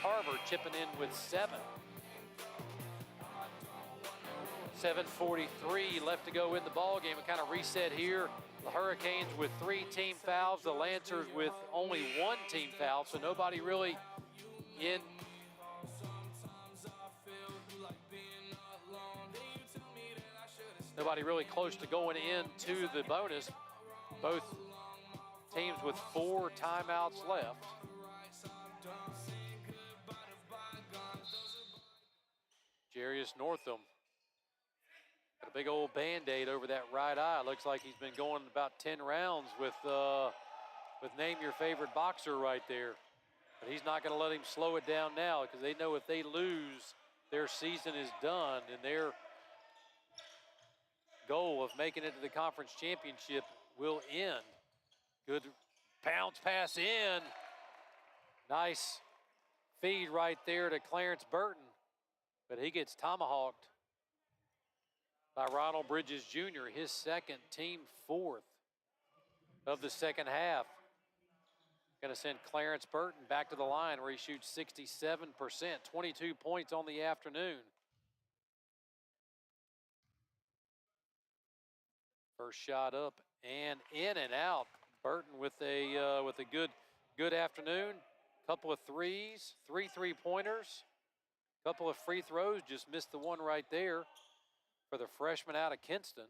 Tarver chipping in with 7. 7:43 left to go in the ball game. We kind of reset here. The Hurricanes with 3 team fouls. The Lancers with only 1 team foul, so nobody really in. Nobody really close to going into the bonus. Both teams with 4 timeouts left. Jarius Northam got a big old Band-Aid over that right eye. Looks like he's been going about 10 rounds with name your favorite boxer right there. But he's not going to let him slow it down now because they know if they lose, their season is done and their goal of making it to the conference championship will end. Good bounce pass in. Nice feed right there to Clarence Burton, but he gets tomahawked by Ronald Bridges Jr., his second, team fourth of the second half. Going to send Clarence Burton back to the line where he shoots 67%, 22 points on the afternoon. First shot up and in and out. Burton with a good afternoon. Couple of threes, 3 3-pointers, couple of free throws. Just missed the one right there for the freshman out of Kinston.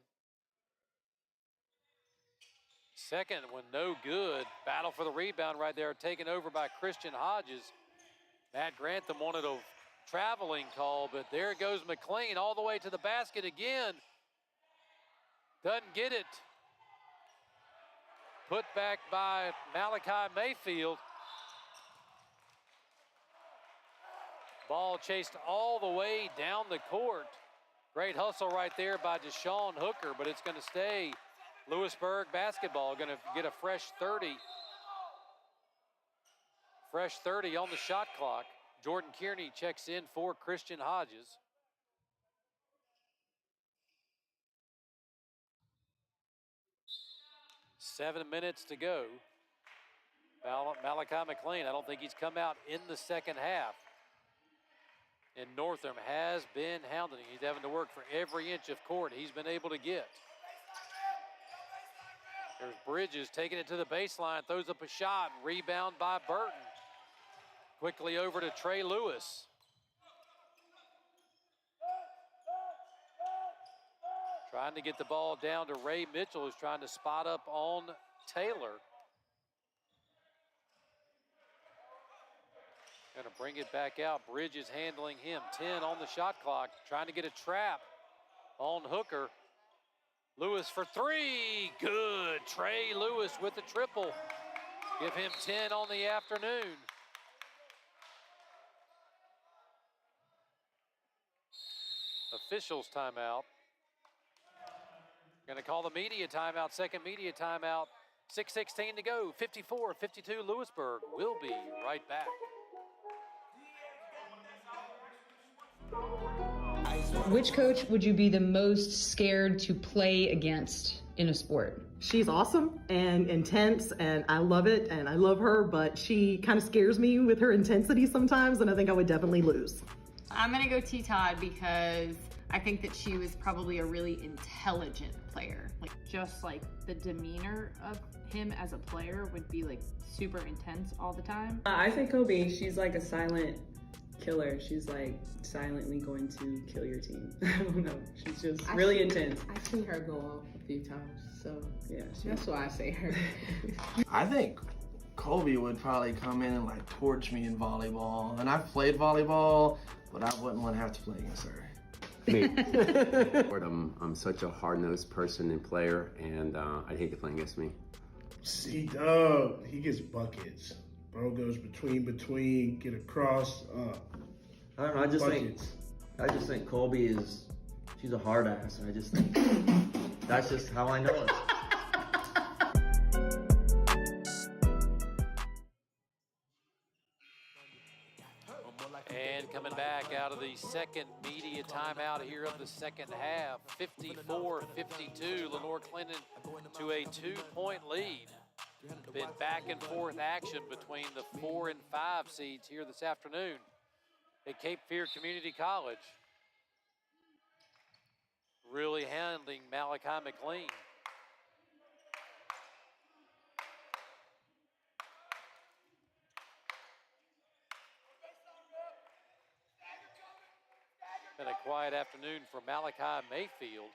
Second one, no good. Battle for the rebound right there, taken over by Christian Hodges. Matt Grantham wanted a traveling call, but there goes McLean all the way to the basket again. Doesn't get it. Put back by Malachi Mayfield. Ball chased all the way down the court. Great hustle right there by Deshaun Hooker, but it's going to stay Louisburg basketball. Going to get a fresh 30. Fresh 30 on the shot clock. Jordan Kearney checks in for Christian Hodges. Seven minutes to go. Malachi McLean, I don't think he's come out in the second half. And Northam has been hounding him. He's having to work for every inch of court he's been able to get. There's Bridges taking it to the baseline, throws up a shot, rebound by Burton. Quickly over to Trey Lewis. Trying to get the ball down to Ray Mitchell, who's trying to spot up on Taylor. Gonna bring it back out. Bridges handling him. 10 on the shot clock. Trying to get a trap on Hooker. Lewis for three. Good. Trey Lewis with the triple. Give him 10 on the afternoon. Officials timeout. Going to call the media timeout, second media timeout. 6:16 to go, 54-52 Louisburg. We'll be right back. Which coach would you be the most scared to play against in a sport? She's awesome and intense, and I love it, and I love her, but she kind of scares me with her intensity sometimes, and I think I would definitely lose. I'm gonna go T-Todd because I think that she was probably a really intelligent player. Like, just like the demeanor of him as a player would be like super intense all the time. I think Kobe, she's like a silent killer. She's like silently going to kill your team. I don't know. She's just really intense. I've seen her go off a few times, so yeah, that's why I say her. I think Kobe would probably come in and like torch me in volleyball. And I've played volleyball, but I wouldn't want to have to play against her. Me. I'm such a hard-nosed person and player, and I'd hate to play against me. C-Dub, he gets buckets. Bro goes between, get across. I don't know. I just think Colby she's a hard ass. I just think that's just how I know it. And coming back out of the second media timeout here of the second half, 54-52, Lenoir Clinton to a 2-point lead. Been back and forth action between the 4 and 5 seeds here this afternoon at Cape Fear Community College. Really handling Malachi McLean. Been a quiet afternoon for Malachi Mayfield.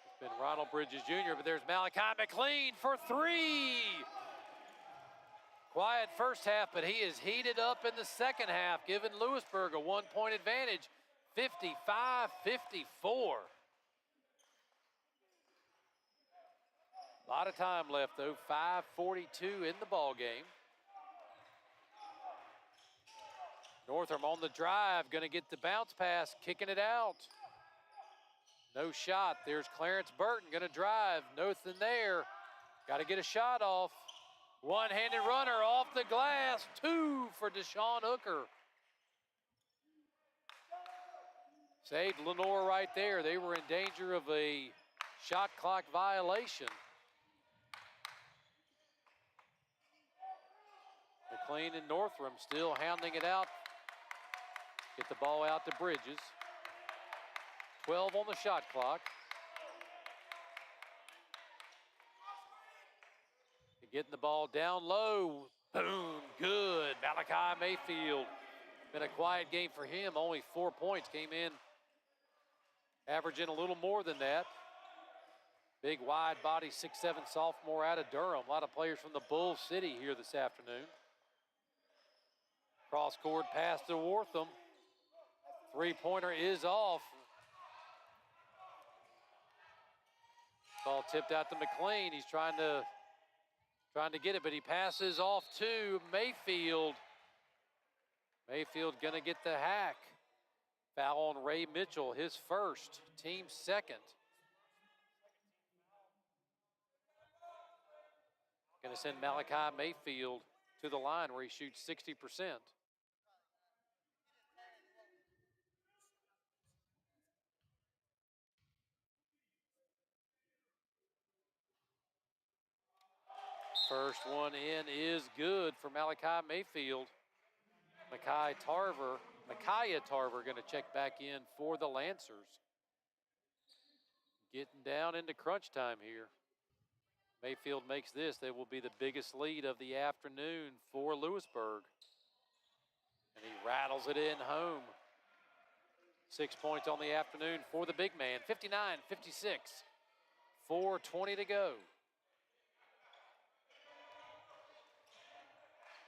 It's been Ronald Bridges Jr., but there's Malachi McLean for three. Quiet first half, but he is heated up in the second half, giving Louisburg a 1-point advantage. 55-54. A lot of time left, though. 5:42 in the ball game. Northam on the drive, going to get the bounce pass, kicking it out. No shot. There's Clarence Burton going to drive. Nothing there. Got to get a shot off. One-handed runner off the glass. 2 for Deshaun Hooker. Saved Lenoir right there. They were in danger of a shot clock violation. McLean and Northam still hounding it out. Get the ball out to Bridges. 12 on the shot clock. Getting the ball down low. Boom, good. Malachi Mayfield. Been a quiet game for him. Only 4 points. Came in averaging a little more than that. Big wide body, 6'7" sophomore out of Durham. A lot of players from the Bull City here this afternoon. Cross court pass to Wortham. Three-pointer is off. Ball tipped out to McLean. He's trying to get it, but he passes off to Mayfield. Mayfield gonna get the hack. Foul on Ray Mitchell, his first, team second. Gonna send Malachi Mayfield to the line where he shoots 60%. First one in is good for Malachi Mayfield. Micaiah Tarver going to check back in for the Lancers. Getting down into crunch time here. Mayfield makes this. They will be the biggest lead of the afternoon for Louisburg. And he rattles it in home. 6 points on the afternoon for the big man. 59-56. 4:20 to go.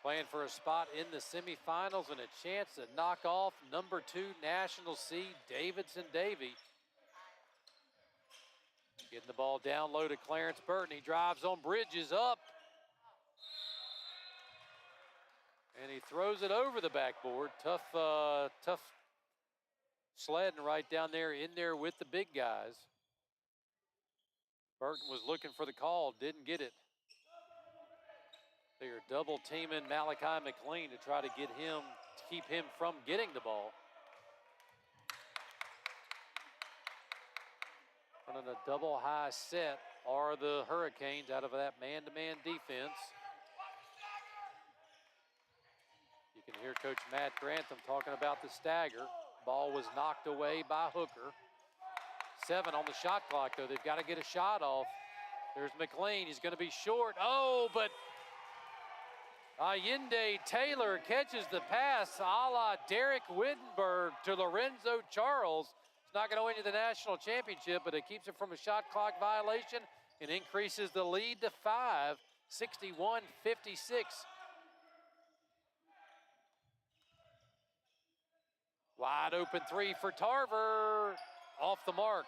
Playing for a spot in the semifinals and a chance to knock off number 2 national seed Davidson Davy. Getting the ball down low to Clarence Burton. He drives on Bridges up. And he throws it over the backboard. Tough sledding right down there in there with the big guys. Burton was looking for the call, didn't get it. They are double teaming Malachi McLean to try to get him, to keep him from getting the ball. Running a double high set are the Hurricanes out of that man-to-man defense. You can hear Coach Matt Grantham talking about the stagger. Ball was knocked away by Hooker. 7 on the shot clock, though. They've got to get a shot off. There's McLean. He's going to be short. Oh, but Allende Taylor catches the pass a la Derek Wittenberg to Lorenzo Charles. It's not going to win you the national championship, but it keeps it from a shot clock violation and increases the lead to 5, 61-56. Wide open 3 for Tarver. Off the mark.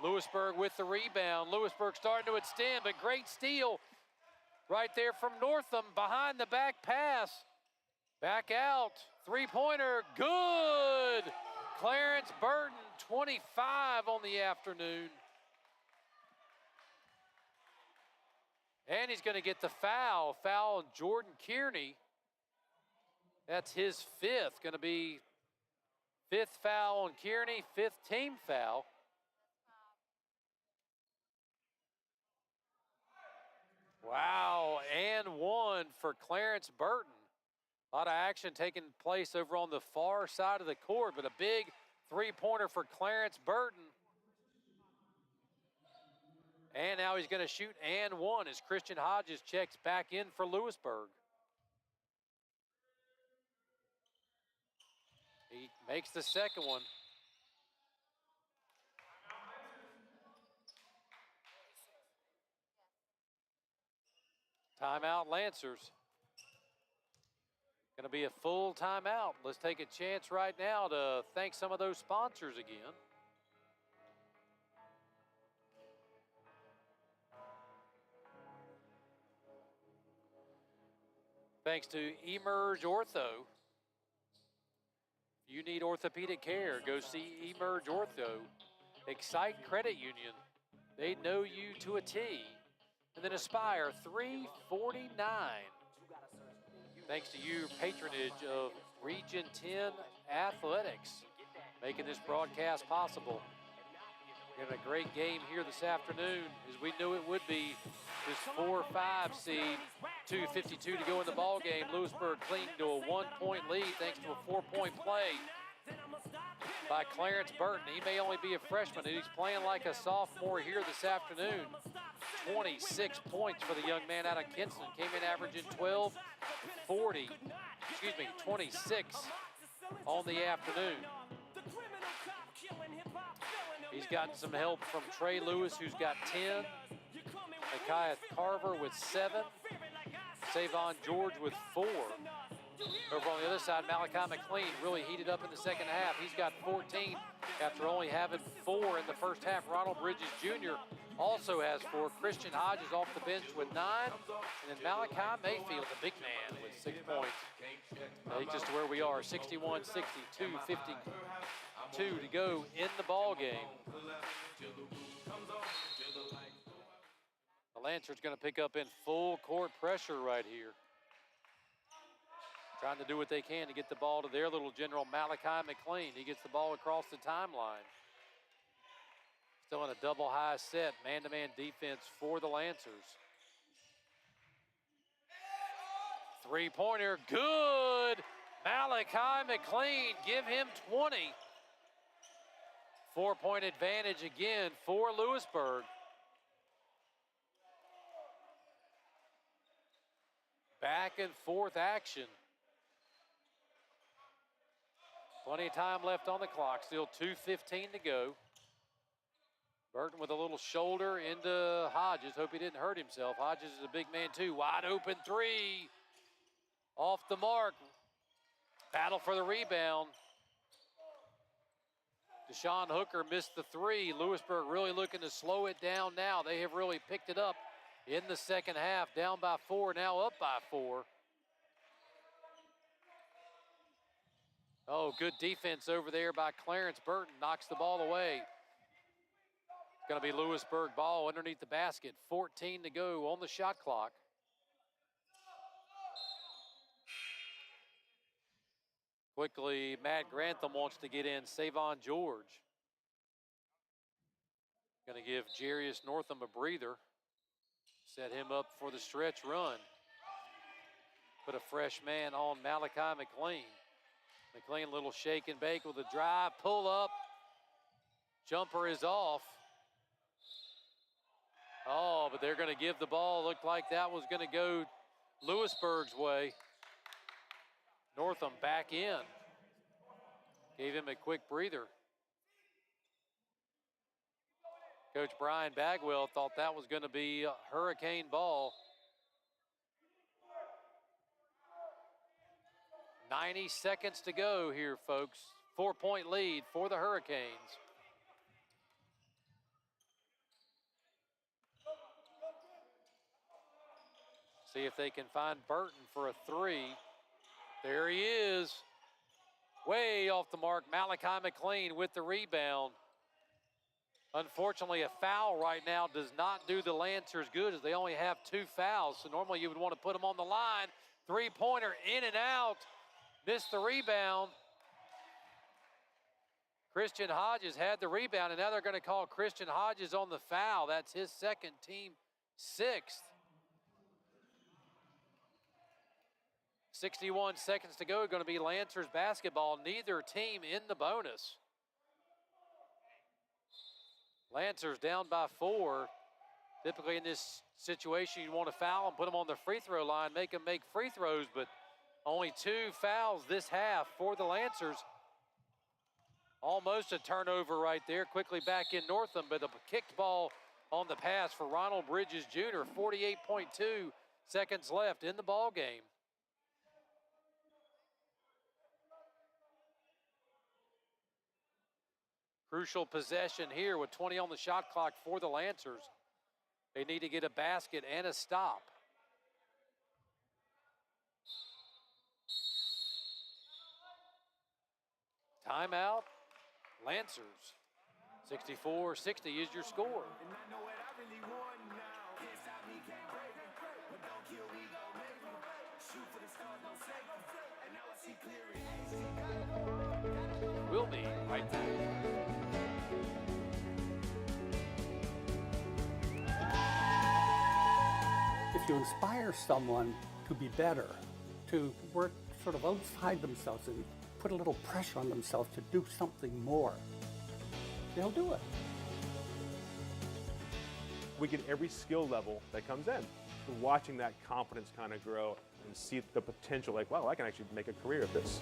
Louisburg with the rebound. Louisburg starting to extend, but great steal right there from Northam behind the back pass. Back out. Three-pointer. Good. Clarence Burton, 25 on the afternoon. And he's going to get the foul. Foul on Jordan Kearney. That's his 5th. Going to be 5th foul on Kearney, 5th team foul. Wow, and 1 for Clarence Burton. A lot of action taking place over on the far side of the court, but a big three-pointer for Clarence Burton. And now he's going to shoot and 1 as Christian Hodges checks back in for Louisburg. He makes the second one. Timeout Lancers. Going to be a full timeout. Let's take a chance right now to thank some of those sponsors again. Thanks to Emerge Ortho. If you need orthopedic care, go see Emerge Ortho. Excite Credit Union. They know you to a T. And then Aspire 349. Thanks to your patronage of Region 10 Athletics, making this broadcast possible. Getting a great game here this afternoon, as we knew it would be. This 4-5 seed, 2:52 to go in the ball game. Louisburg clinging to a 1-point lead thanks to a 4-point play by Clarence Burton. He may only be a freshman, and he's playing like a sophomore here this afternoon. 26 points for the young man out of Kinston. Came in averaging 26 on the afternoon. He's gotten some help from Trey Lewis, who's got 10. Micaiah Carver with 7. Savon George with 4. Over on the other side, Malachi McLean really heated up in the second half. He's got 14 after only having 4 in the first half. Ronald Bridges Jr. also has 4. Christian Hodges off the bench with 9. And then Malachi Mayfield, the big man, with 6 points. Just to where we are, 61-60, 2:52 to go in the ball game. The Lancers going to pick up in full court pressure right here. Trying to do what they can to get the ball to their little general, Malachi McLean. He gets the ball across the timeline. Still in a double high set, man-to-man defense for the Lancers. Three-pointer, good. Malachi McLean, give him 20. 4-point advantage again for Louisburg. Back and forth action. Plenty of time left on the clock, still 2:15 to go. Burton with a little shoulder into Hodges. Hope he didn't hurt himself. Hodges is a big man too. Wide open three. Off the mark. Battle for the rebound. Deshaun Hooker missed the 3. Louisburg really looking to slow it down now. They have really picked it up in the second half. Down by 4, now up by 4. Oh, good defense over there by Clarence Burton. Knocks the ball away. It's going to be Louisburg ball underneath the basket. 14 to go on the shot clock. Quickly, Matt Grantham wants to get in. Savon George. Going to give Jarius Northam a breather. Set him up for the stretch run. Put a fresh man on Malachi McLean. McLean, a little shake and bake with a drive, pull up. Jumper is off. Oh, but they're going to give the ball. Looked like that was going to go Louisburg's way. Northam back in. Gave him a quick breather. Coach Brian Bagwell thought that was going to be a hurricane ball. 90 seconds to go here, folks. 4-point lead for the Hurricanes. See if they can find Burton for a 3. There he is. Way off the mark. Malachi McLean with the rebound. Unfortunately, a foul right now does not do the Lancers good, as they only have 2 fouls. So normally you would want to put them on the line. 3-pointer in and out. Missed the rebound. Christian Hodges had the rebound, and now they're going to call Christian Hodges on the foul. That's his second, team 6th. 61 seconds to go. Going to be Lancers basketball. Neither team in the bonus. Lancers down by 4. Typically in this situation, you want to foul and put them on the free throw line, make them make free throws, but only 2 fouls this half for the Lancers. Almost a turnover right there. Quickly back in Northam, but a kicked ball on the pass for Ronald Bridges Jr. 48.2 seconds left in the ball game. Crucial possession here with 20 on the shot clock for the Lancers. They need to get a basket and a stop. Timeout, Lancers. 64-60 is your score. We'll be right back. If you inspire someone to be better, to work sort of outside themselves and put a little pressure on themselves to do something more, they'll do it. We get every skill level that comes in. So watching that confidence kind of grow and see the potential, like, wow, I can actually make a career of this.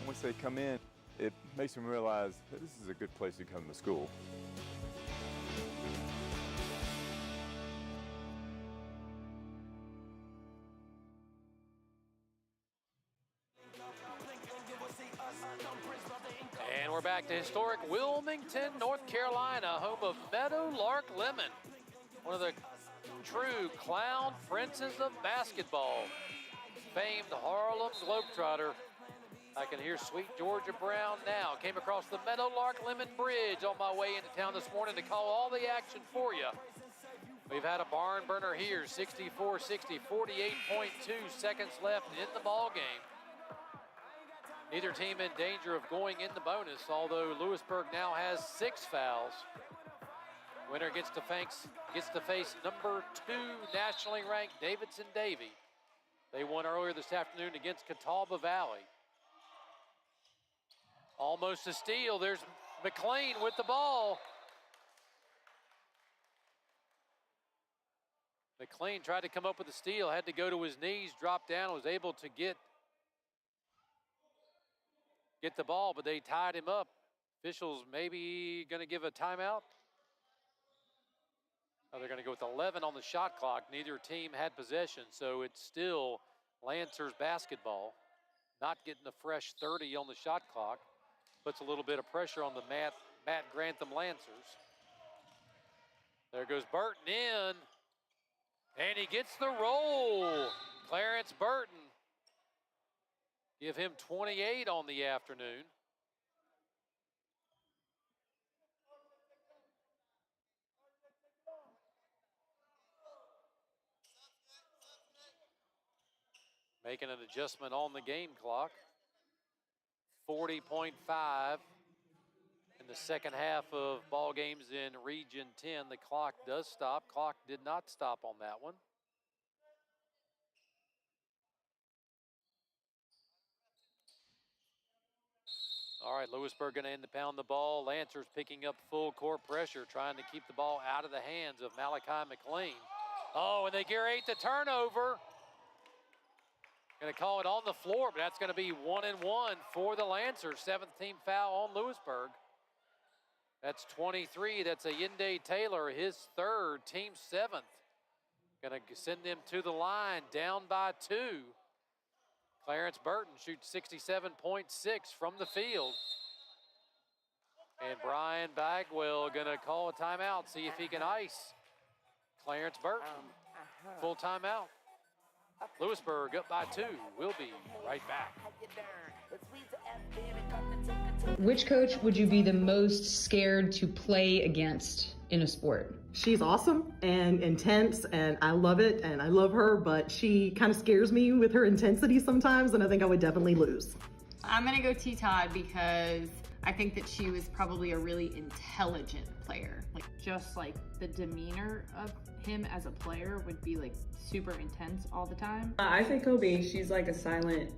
Once they come in, it makes them realize that this is a good place to come to school. And we're back to historic Wilmington, North Carolina, home of Meadowlark Lemon, one of the true clown princes of basketball, famed Harlem Globetrotter. I can hear sweet Georgia Brown now. Came across the Meadowlark Lemon Bridge on my way into town this morning to call all the action for you. We've had a barn burner here, 64-60, 48.2 seconds left in the ball game. Neither team in danger of going into bonus, although Louisburg now has 6 fouls. Winner gets to face number 2 nationally ranked Davidson Davy. They won earlier this afternoon against Catawba Valley. Almost a steal. There's McLean with the ball. McLean tried to come up with a steal, had to go to his knees, dropped down, was able to get the ball, but they tied him up. Officials maybe going to give a timeout. Oh, they're going to go with 11 on the shot clock. Neither team had possession, so it's still Lancers basketball. Not getting a fresh 30 on the shot clock. Puts a little bit of pressure on the Matt Grantham Lancers. There goes Burton in, and he gets the roll. Clarence Burton. Give him 28 on the afternoon. Making an adjustment on the game clock. 40.5 in the second half of ball games in Region 10. The clock does stop. Clock did not stop on that one. All right, Louisburg going to end the pound the ball. Lancers picking up full court pressure, trying to keep the ball out of the hands of Malachi McLean. Oh, and they create the turnover. Going to call it on the floor, but that's going to be 1-1 for the Lancers. 7th team foul on Louisburg. That's 23. That's Ayinde Taylor, his 3rd, team 7th. Going to send them to the line, down by 2. Clarence Burton shoots 67.6 from the field. And Brian Bagwell going to call a timeout, see if he can ice Clarence Burton. Full timeout. Louisburg up by 2. We'll be right back. Which coach would you be the most scared to play against in a sport? She's awesome and intense, and I love it, and I love her, but she kind of scares me with her intensity sometimes, and I think I would definitely lose. I'm gonna go T-Todd because I think that she was probably a really intelligent player. Like, just like the demeanor of him as a player would be like super intense all the time. I say Kobe, she's like a silent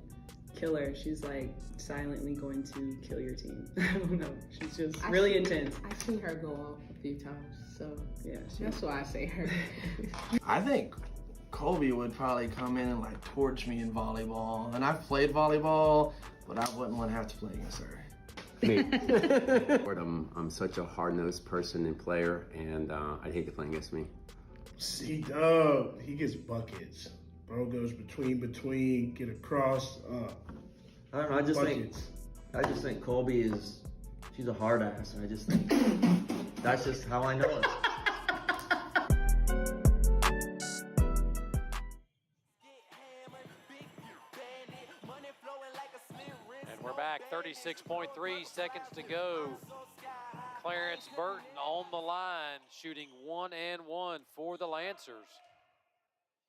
killer. She's like silently going to kill your team. I don't know. She's just really intense. I've seen her go off a few times, so yeah, that's why I say her. I think Colby would probably come in and like torch me in volleyball. And I've played volleyball, but I wouldn't want to have to play against her. Me. I'm such a hard-nosed person and player, and I'd hate to play against me. C-Dub, he gets buckets. Bro goes between, get across. I don't know. I just think Colby is, she's a hard ass, and I just think that's just how I know her. And we're back, 36.3 seconds to go. Clarence Burton on the line, shooting 1 and 1 for the Lancers.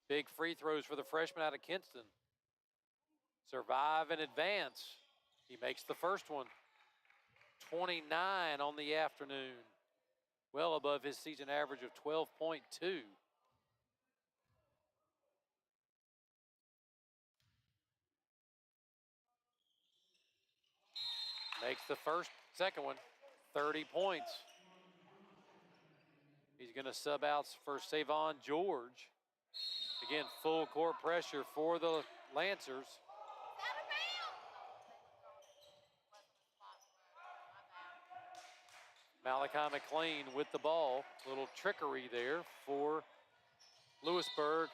Big free throws for the freshman out of Kinston. Survive and advance. He makes the first one. 29 on the afternoon. Well above his season average of 12.2. Makes the second one, 30 points. He's gonna sub out for Savon George. Again, full court pressure for the Lancers. Malachi McLean with the ball. Little trickery there for Louisburg.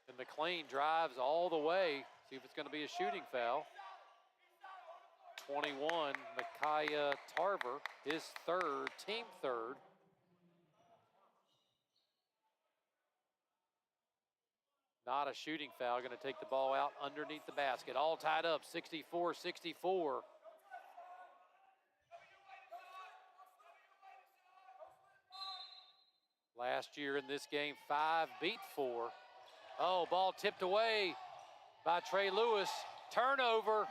And McLean drives all the way. See if it's gonna be a shooting foul. 21, Micaiah Tarver, his third, team third. Not a shooting foul, gonna take the ball out underneath the basket. All tied up, 64-64. Last year in this game, 5 beat 4. Oh, ball tipped away by Trey Lewis. Turnover.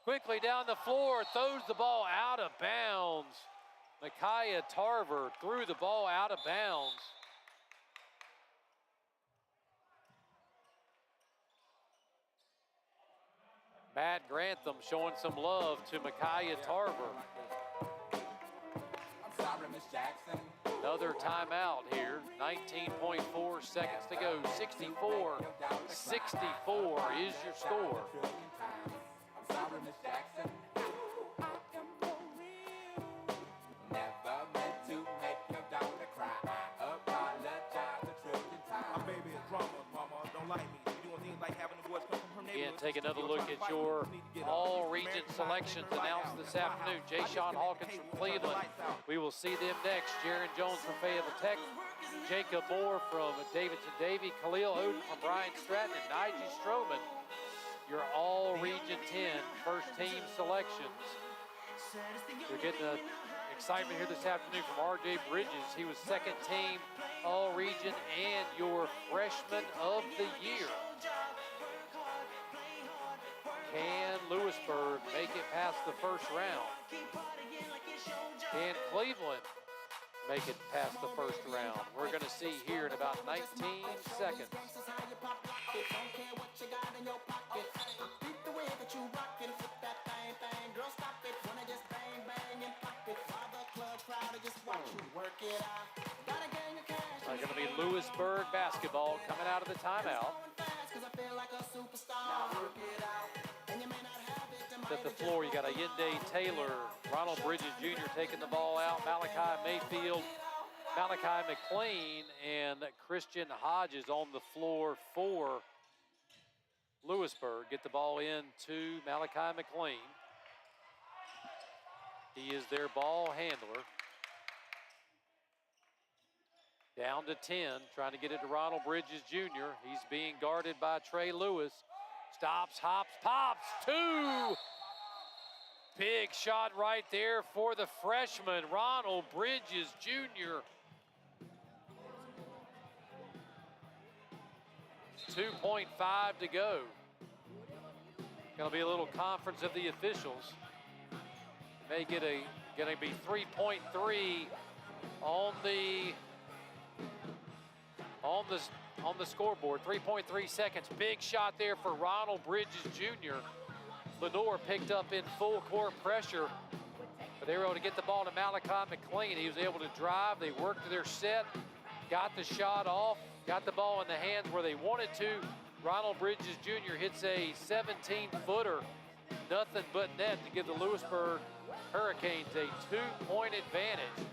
Quickly down the floor, throws the ball out of bounds. Micaiah Tarver threw the ball out of bounds. Matt Grantham showing some love to Micaiah Tarver. Another timeout here. 19.4 seconds to go. 64-64 is your score. Again, take another look at your all-region selections announced this afternoon. Jay-Sean Hawkins from Cleveland. We will see them next. Jaron Jones from Fayetteville Tech. Jacob Moore from Davidson Davie. Khalil Oden from Bryan Stratton. And Nigel Stroman, your all-region 10 first-team selections. We're getting excitement here this afternoon from R.J. Bridges. He was second team all-region and your freshman of the year. Can Louisburg make it past the first round? Can Cleveland make it past the first round? We're going to see here in about 19 seconds. It's going to be Louisburg basketball coming out of the timeout. At the floor, you got Ayende Taylor, Ronald Bridges Jr. taking the ball out, Malachi Mayfield, Malachi McLean, and Christian Hodges on the floor for Louisburg. Get the ball in to Malachi McLean. He is their ball handler. Down to 10, trying to get it to Ronald Bridges Jr. He's being guarded by Trey Lewis. Stops, hops, pops, 2! Big shot right there for the freshman, Ronald Bridges Jr. 2.5 to go. Gonna be a little conference of the officials. May get gonna be 3.3 on the scoreboard. 3.3 seconds. Big shot there for Ronald Bridges Jr. Lenoir picked up in full court pressure, but they were able to get the ball to Malachi McLean. He was able to drive. They worked their set, got the shot off, got the ball in the hands where they wanted to. Ronald Bridges Jr. hits a 17-footer, nothing but net to give the Louisburg Hurricanes a 2-point advantage.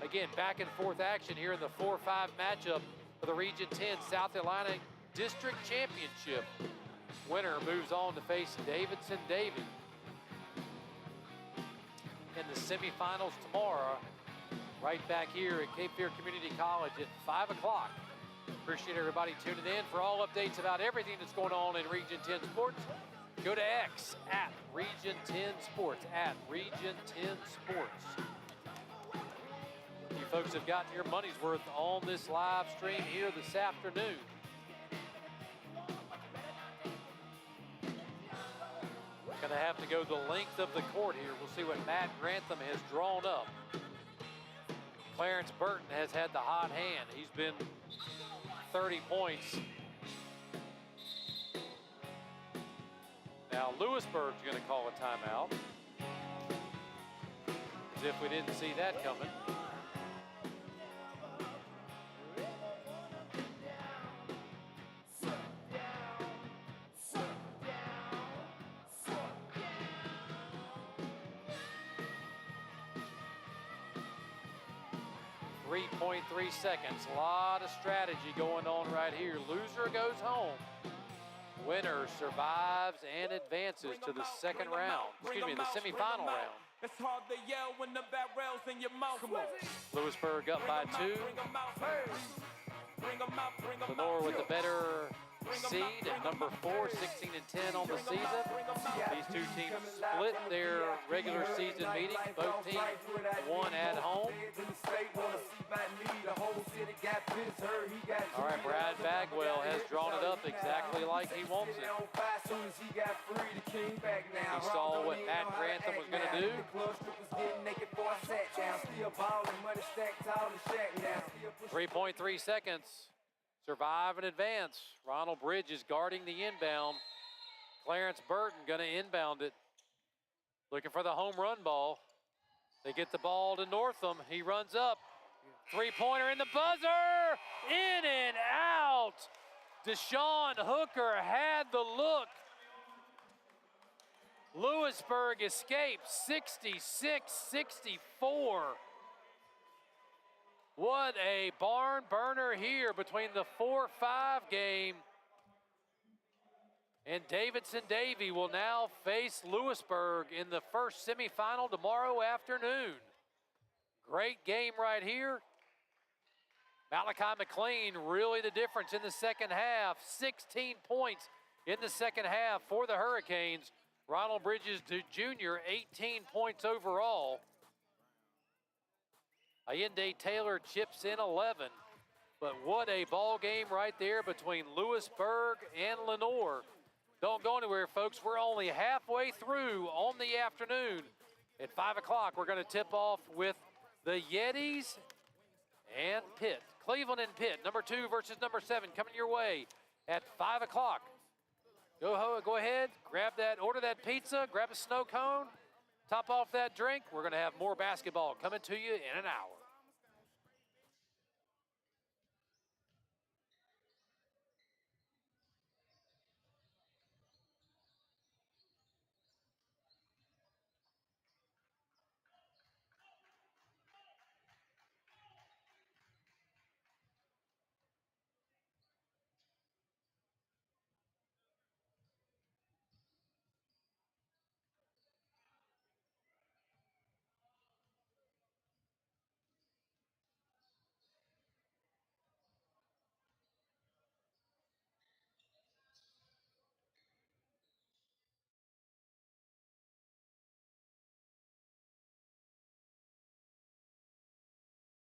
Again, back and forth action here in the 4-5 matchup for the Region 10 South Atlantic District Championship. Winner moves on to face Davidson Davie. in the semifinals tomorrow, right back here at Cape Fear Community College at 5 o'clock. Appreciate everybody tuning in. For all updates about everything that's going on in Region 10 sports, go to X at Region 10 Sports, at Region 10 Sports. You folks have gotten your money's worth on this live stream here this afternoon. Gonna have to go the length of the court here. We'll see what Matt Grantham has drawn up. Clarence Burton has had the hot hand. He's been 30 points. Now Louisburg's gonna call a timeout. As if we didn't see that coming. .3 seconds. A lot of strategy going on right here. Loser goes home. Winner survives and advances to the second round. Excuse me, the semifinal round. It's hard to yell when the barrel's in your mouth. Come on. Lewisburg up by 2. Lenoir with the better seed at number 4, 16-10 on the season. These two teams split their regular season meeting. Both teams won at home. All right, Brad Bagwell has drawn it up exactly like he wants it. He saw what Matt Grantham was going to do. 3.3 seconds. Survive and advance. Ronald Bridge is guarding the inbound. Clarence Burton gonna inbound it. Looking for the home run ball. They get the ball to Northam. He runs up. Three-pointer in the buzzer. In and out. Deshaun Hooker had the look. Louisburg escapes 66-64. What a barn burner here between the 4-5 game. And Davidson Davie will now face Louisburg in the first semifinal tomorrow afternoon. Great game right here. Malachi McLean really the difference in the second half. 16 points in the second half for the Hurricanes. Ronald Bridges Jr., 18 points overall. Allende Taylor chips in 11. But what a ball game right there between Louisburg and Lenoir. Don't go anywhere, folks. We're only halfway through on the afternoon. At 5 o'clock, we're going to tip off with the Yetis and Pitt. Cleveland and Pitt, number 2 versus number 7, coming your way at 5 o'clock. Go ahead, order that pizza, grab a snow cone, top off that drink. We're going to have more basketball coming to you in an hour.